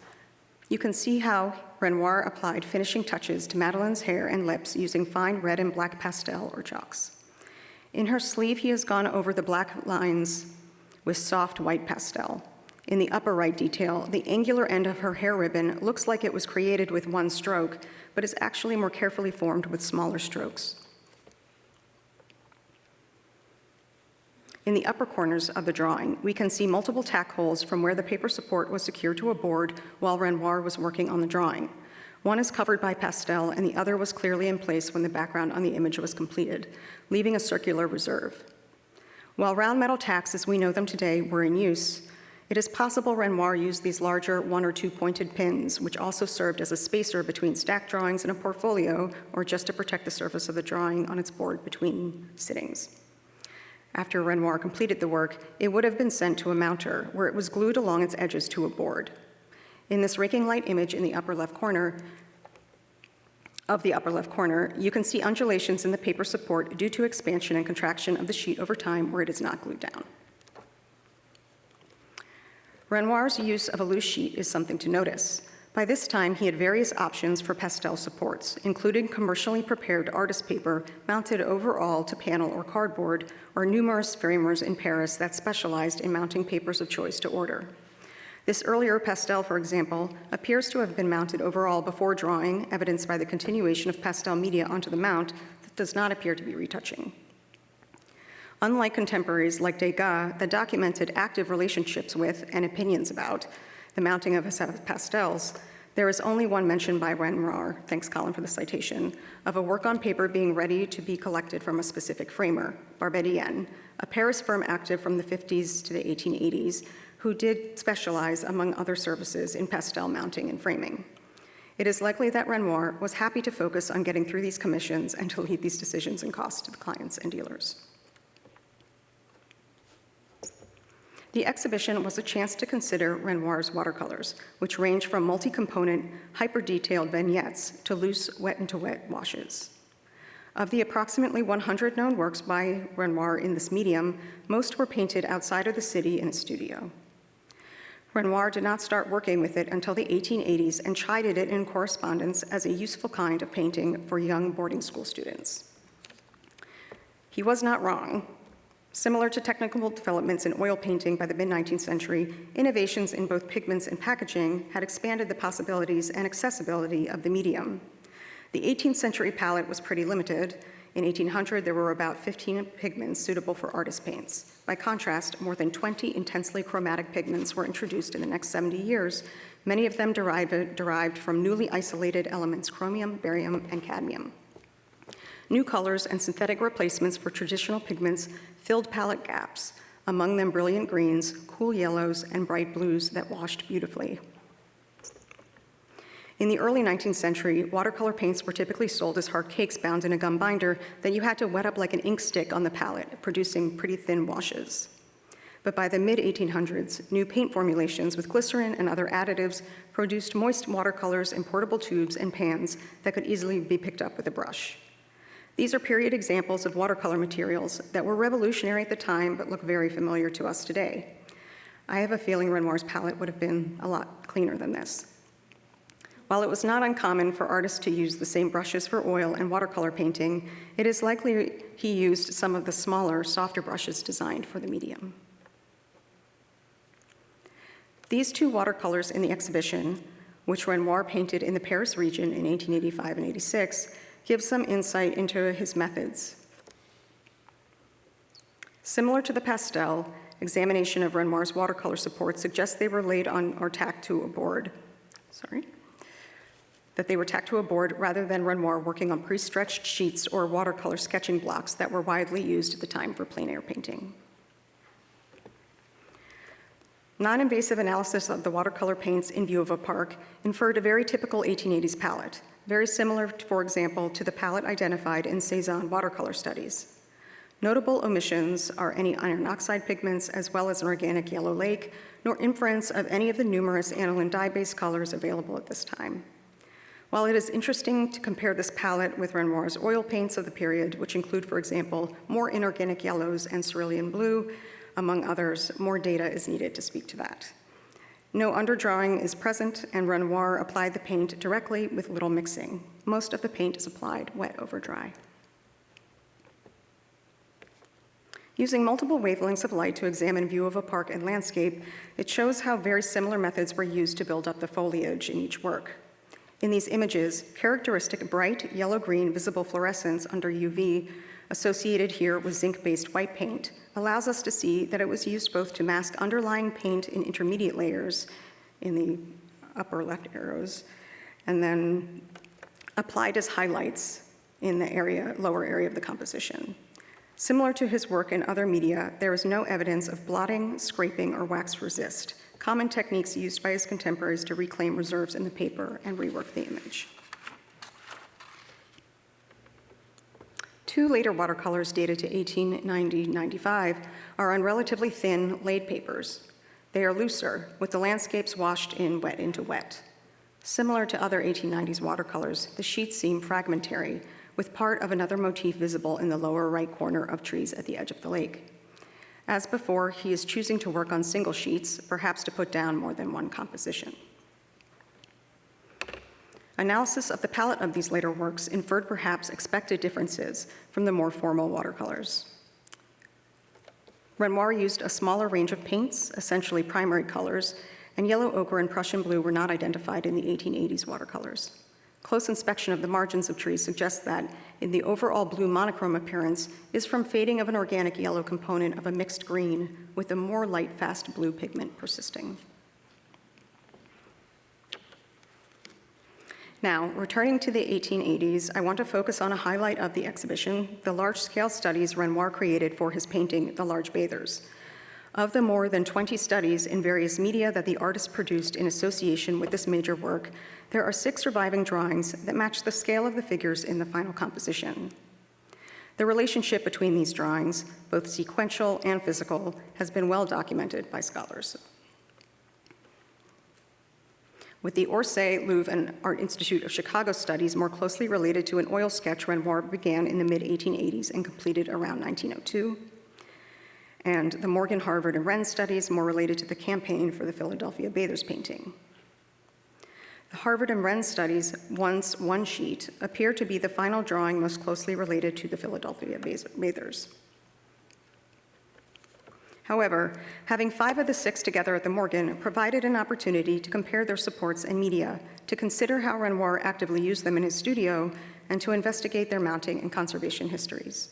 you can see how Renoir applied finishing touches to Madeleine's hair and lips using fine red and black pastel or chalks. In her sleeve, he has gone over the black lines with soft white pastel. In the upper right detail, the angular end of her hair ribbon looks like it was created with one stroke, but is actually more carefully formed with smaller strokes. In the upper corners of the drawing, we can see multiple tack holes from where the paper support was secured to a board while Renoir was working on the drawing. One is covered by pastel, and the other was clearly in place when the background on the image was completed, leaving a circular reserve. While round metal tacks as we know them today were in use, it is possible Renoir used these larger 1 or 2 pointed pins, which also served as a spacer between stacked drawings in a portfolio, or just to protect the surface of the drawing on its board between sittings. After Renoir completed the work, it would have been sent to a mounter, where it was glued along its edges to a board. In this raking light image in the upper left corner, you can see undulations in the paper support due to expansion and contraction of the sheet over time where it is not glued down. Renoir's use of a loose sheet is something to notice. By this time, he had various options for pastel supports, including commercially prepared artist paper mounted overall to panel or cardboard, or numerous framers in Paris that specialized in mounting papers of choice to order. This earlier pastel, for example, appears to have been mounted overall before drawing, evidenced by the continuation of pastel media onto the mount that does not appear to be retouching. Unlike contemporaries like Degas that documented active relationships with and opinions about the mounting of pastels, there is only one mention by Renoir, thanks Colin for the citation, of a work on paper being ready to be collected from a specific framer, Barbedienne, a Paris firm active from the 50s to the 1880s, who did specialize, among other services, in pastel mounting and framing. It is likely that Renoir was happy to focus on getting through these commissions and to leave these decisions and costs to the clients and dealers. The exhibition was a chance to consider Renoir's watercolors, which range from multi-component, hyper-detailed vignettes to loose wet-into-wet washes. Of the approximately 100 known works by Renoir in this medium, most were painted outside of the city in a studio. Renoir did not start working with it until the 1880s and chided it in correspondence as a useful kind of painting for young boarding school students. He was not wrong. Similar to technical developments in oil painting by the mid-19th century, innovations in both pigments and packaging had expanded the possibilities and accessibility of the medium. The 18th century palette was pretty limited. In 1800, there were about 15 pigments suitable for artist paints. By contrast, more than 20 intensely chromatic pigments were introduced in the next 70 years, many of them derived from newly isolated elements chromium, barium, and cadmium. New colors and synthetic replacements for traditional pigments filled palette gaps, among them brilliant greens, cool yellows, and bright blues that washed beautifully. In the early 19th century, watercolor paints were typically sold as hard cakes bound in a gum binder that you had to wet up like an ink stick on the palette, producing pretty thin washes. But by the mid-1800s, new paint formulations with glycerin and other additives produced moist watercolors in portable tubes and pans that could easily be picked up with a brush. These are period examples of watercolor materials that were revolutionary at the time but look very familiar to us today. I have a feeling Renoir's palette would have been a lot cleaner than this. While it was not uncommon for artists to use the same brushes for oil and watercolor painting, it is likely he used some of the smaller, softer brushes designed for the medium. These two watercolors in the exhibition, which Renoir painted in the Paris region in 1885 and 86, give some insight into his methods. Similar to the pastel, examination of Renoir's watercolor supports suggests they were laid on or tacked to a board. That they were tacked to a board rather than Renoir working on pre-stretched sheets or watercolor sketching blocks that were widely used at the time for plein air painting. Non-invasive analysis of the watercolor paints in view of a park inferred a very typical 1880s palette, very similar, for example, to the palette identified in Cezanne watercolor studies. Notable omissions are any iron oxide pigments, as well as an organic yellow lake, nor inference of any of the numerous aniline dye-based colors available at this time. While it is interesting to compare this palette with Renoir's oil paints of the period, which include, for example, more inorganic yellows and cerulean blue, among others, more data is needed to speak to that. No underdrawing is present, and Renoir applied the paint directly with little mixing. Most of the paint is applied wet over dry. Using multiple wavelengths of light to examine view of a park and landscape, it shows how very similar methods were used to build up the foliage in each work. In these images, characteristic bright yellow-green visible fluorescence under UV, associated here with zinc-based white paint, allows us to see that it was used both to mask underlying paint in intermediate layers in the upper left arrows, and then applied as highlights in the lower area of the composition. Similar to his work in other media, there is no evidence of blotting, scraping, or wax resist, common techniques used by his contemporaries to reclaim reserves in the paper and rework the image. Two later watercolors dated to 1890-95 are on relatively thin laid papers. They are looser, with the landscapes washed in wet into wet. Similar to other 1890s watercolors, the sheets seem fragmentary, with part of another motif visible in the lower right corner of trees at the edge of the lake. As before, he is choosing to work on single sheets, perhaps to put down more than one composition. Analysis of the palette of these later works inferred perhaps expected differences from the more formal watercolors. Renoir used a smaller range of paints, essentially primary colors, and yellow ochre and Prussian blue were not identified in the 1880s watercolors. Close inspection of the margins of trees suggests that in the overall blue monochrome appearance is from fading of an organic yellow component of a mixed green with a more light, fast blue pigment persisting. Now, returning to the 1880s, I want to focus on a highlight of the exhibition, the large-scale studies Renoir created for his painting, The Large Bathers. Of the more than 20 studies in various media that the artist produced in association with this major work, there are 6 surviving drawings that match the scale of the figures in the final composition. The relationship between these drawings, both sequential and physical, has been well documented by scholars. With the Orsay, Louvre, and Art Institute of Chicago studies more closely related to an oil sketch Renoir began in the mid-1880s and completed around 1902, and the Morgan, Harvard, and Wren studies more related to the campaign for the Philadelphia Bathers painting. The Harvard and Wren studies, once one sheet, appear to be the final drawing most closely related to the Philadelphia bathers. However, having 5 of the 6 together at the Morgan provided an opportunity to compare their supports and media, to consider how Renoir actively used them in his studio, and to investigate their mounting and conservation histories.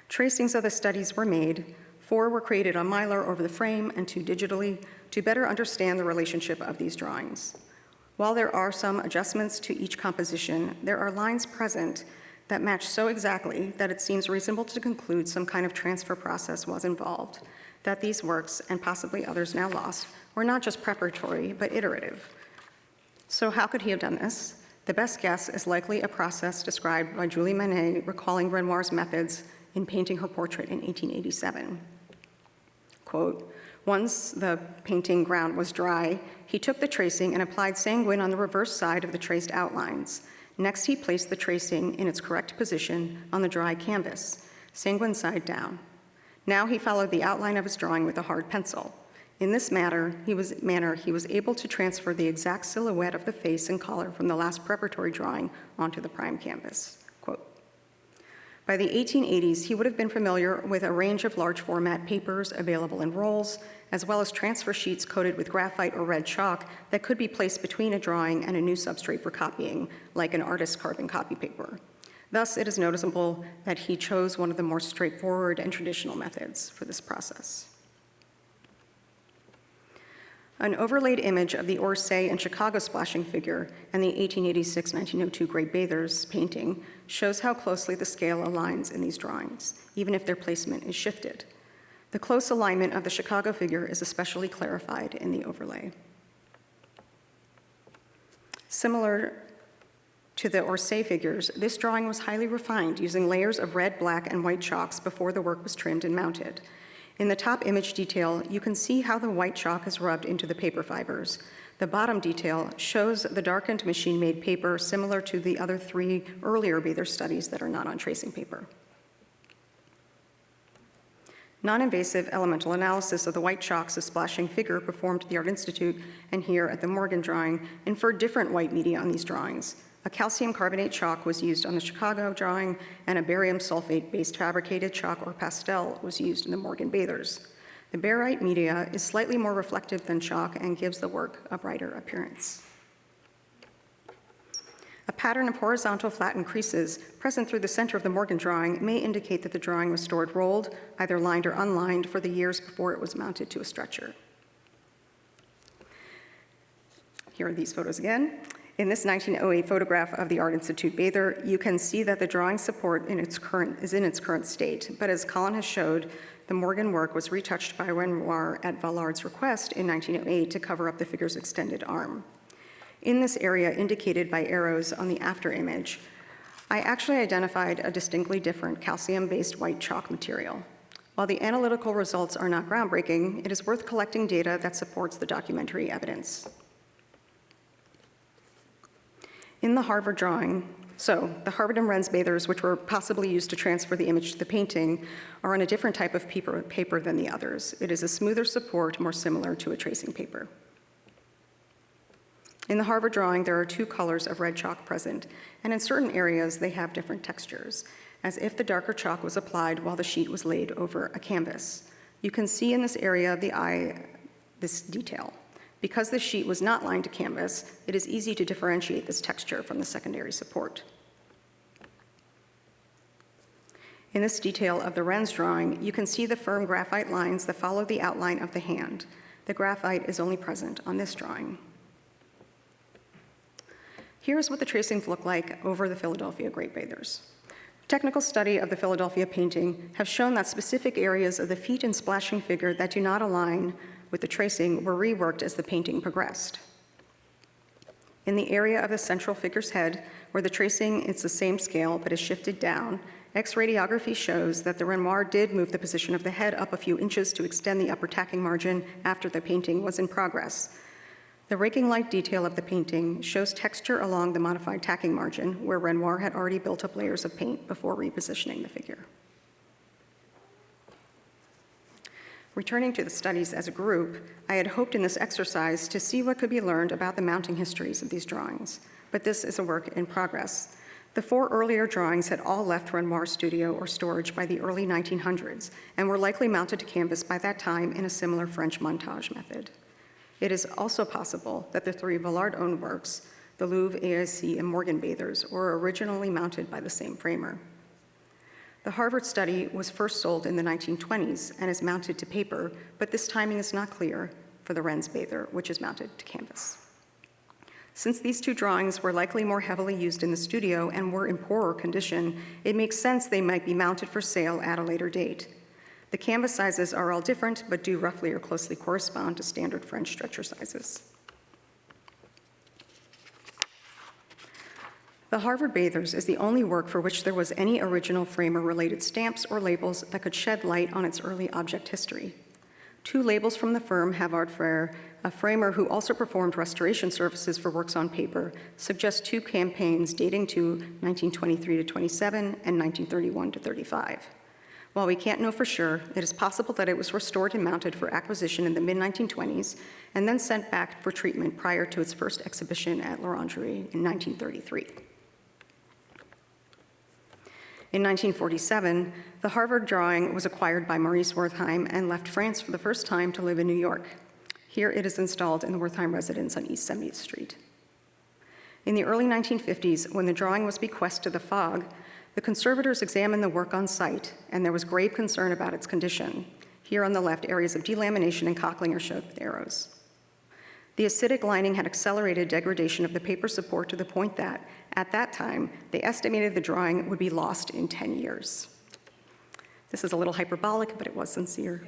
Tracings of the studies were made. 4 were created on Mylar over the frame and 2 digitally to better understand the relationship of these drawings. While there are some adjustments to each composition, there are lines present that match so exactly that it seems reasonable to conclude some kind of transfer process was involved, that these works, and possibly others now lost, were not just preparatory, but iterative. So how could he have done this? The best guess is likely a process described by Julie Manet recalling Renoir's methods in painting her portrait in 1887. Quote, "Once the painting ground was dry, he took the tracing and applied sanguine on the reverse side of the traced outlines. Next, he placed the tracing in its correct position on the dry canvas, sanguine side down. Now he followed the outline of his drawing with a hard pencil. In this manner, he was able to transfer the exact silhouette of the face and collar from the last preparatory drawing onto the prime canvas." Quote. By the 1880s, he would have been familiar with a range of large format papers available in rolls, as well as transfer sheets coated with graphite or red chalk that could be placed between a drawing and a new substrate for copying, like an artist's carbon copy paper. Thus, it is noticeable that he chose one of the more straightforward and traditional methods for this process. An overlaid image of the Orsay and Chicago splashing figure and the 1886-1902 Great Bathers painting shows how closely the scale aligns in these drawings, even if their placement is shifted. The close alignment of the Chicago figure is especially clarified in the overlay. Similar to the Orsay figures, this drawing was highly refined, using layers of red, black, and white chalks before the work was trimmed and mounted. In the top image detail, you can see how the white chalk is rubbed into the paper fibers. The bottom detail shows the darkened machine-made paper similar to the other 3 earlier Bather studies that are not on tracing paper. Non-invasive elemental analysis of the white chalks of splashing figure performed at the Art Institute and here at the Morgan drawing inferred different white media on these drawings. A calcium carbonate chalk was used on the Chicago drawing, and a barium sulfate-based fabricated chalk or pastel was used in the Morgan Bathers. The barite media is slightly more reflective than chalk and gives the work a brighter appearance. A pattern of horizontal flattened creases present through the center of the Morgan drawing may indicate that the drawing was stored rolled, either lined or unlined, for the years before it was mounted to a stretcher. Here are these photos again. In this 1908 photograph of the Art Institute Bather, you can see that the drawing support is in its current state, but as Colin has showed, the Morgan work was retouched by Renoir at Vallard's request in 1908 to cover up the figure's extended arm. In this area indicated by arrows on the after image, I actually identified a distinctly different calcium-based white chalk material. While the analytical results are not groundbreaking, it is worth collecting data that supports the documentary evidence. In the Harvard drawing, the Harvard and Wren's bathers, which were possibly used to transfer the image to the painting, are on a different type of paper than the others. It is a smoother support, more similar to a tracing paper. In the Harvard drawing, there are 2 colors of red chalk present, and in certain areas, they have different textures, as if the darker chalk was applied while the sheet was laid over a canvas. You can see in this area of the eye this detail. Because the sheet was not lined to canvas, it is easy to differentiate this texture from the secondary support. In this detail of the Wren's drawing, you can see the firm graphite lines that follow the outline of the hand. The graphite is only present on this drawing. Here's what the tracings look like over the Philadelphia Great Bathers. Technical study of the Philadelphia painting have shown that specific areas of the feet and splashing figure that do not align with the tracing were reworked as the painting progressed. In the area of the central figure's head, where the tracing is the same scale but is shifted down, X-radiography shows that the Renoir did move the position of the head up a few inches to extend the upper tacking margin after the painting was in progress. The raking light detail of the painting shows texture along the modified tacking margin, where Renoir had already built up layers of paint before repositioning the figure. Returning to the studies as a group, I had hoped in this exercise to see what could be learned about the mounting histories of these drawings, but this is a work in progress. The 4 earlier drawings had all left Renoir's studio or storage by the early 1900s and were likely mounted to canvas by that time in a similar French montage method. It is also possible that the 3 Villard-owned works, the Louvre, AIC, and Morgenbathers, were originally mounted by the same framer. The Harvard study was first sold in the 1920s and is mounted to paper, but this timing is not clear for the Rensbather, which is mounted to canvas. Since these 2 drawings were likely more heavily used in the studio and were in poorer condition, it makes sense they might be mounted for sale at a later date. The canvas sizes are all different, but do roughly or closely correspond to standard French stretcher sizes. The Harvard Bathers is the only work for which there was any original framer-related stamps or labels that could shed light on its early object history. 2 labels from the firm, Havard Frere, a framer who also performed restoration services for works on paper, suggest 2 campaigns dating to 1923 to 27 and 1931 to 35. While we can't know for sure, it is possible that it was restored and mounted for acquisition in the mid-1920s and then sent back for treatment prior to its first exhibition at L'Orangerie in 1933. In 1947, the Harvard drawing was acquired by Maurice Wertheim and left France for the first time to live in New York. Here it is installed in the Wertheim residence on East 70th Street. In the early 1950s, when the drawing was bequeathed to the FOG, the conservators examined the work on site, and there was grave concern about its condition. Here on the left, areas of delamination and cockling are showed with arrows. The acidic lining had accelerated degradation of the paper support to the point that, at that time, they estimated the drawing would be lost in 10 years. This is a little hyperbolic, but it was sincere.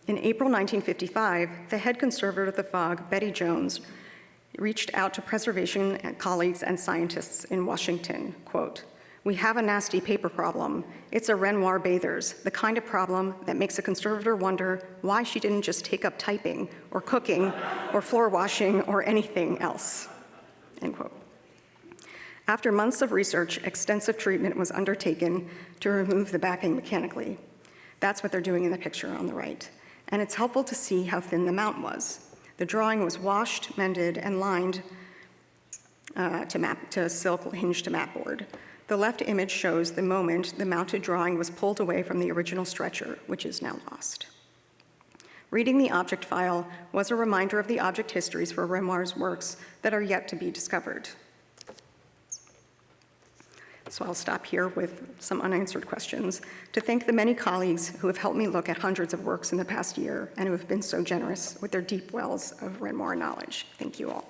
In April 1955, the head conservator of the FOG, Betty Jones, reached out to preservation colleagues and scientists in Washington, quote, "We have a nasty paper problem. It's a Renoir Bathers, the kind of problem that makes a conservator wonder why she didn't just take up typing or cooking or floor washing or anything else," end quote. After months of research, extensive treatment was undertaken to remove the backing mechanically. That's what they're doing in the picture on the right. And it's helpful to see how thin the mount was. The drawing was washed, mended, and lined to silk hinge to mat board. The left image shows the moment the mounted drawing was pulled away from the original stretcher, which is now lost. Reading the object file was a reminder of the object histories for Renoir's works that are yet to be discovered. So I'll stop here with some unanswered questions to thank the many colleagues who have helped me look at hundreds of works in the past year and who have been so generous with their deep wells of Renoir knowledge. Thank you all.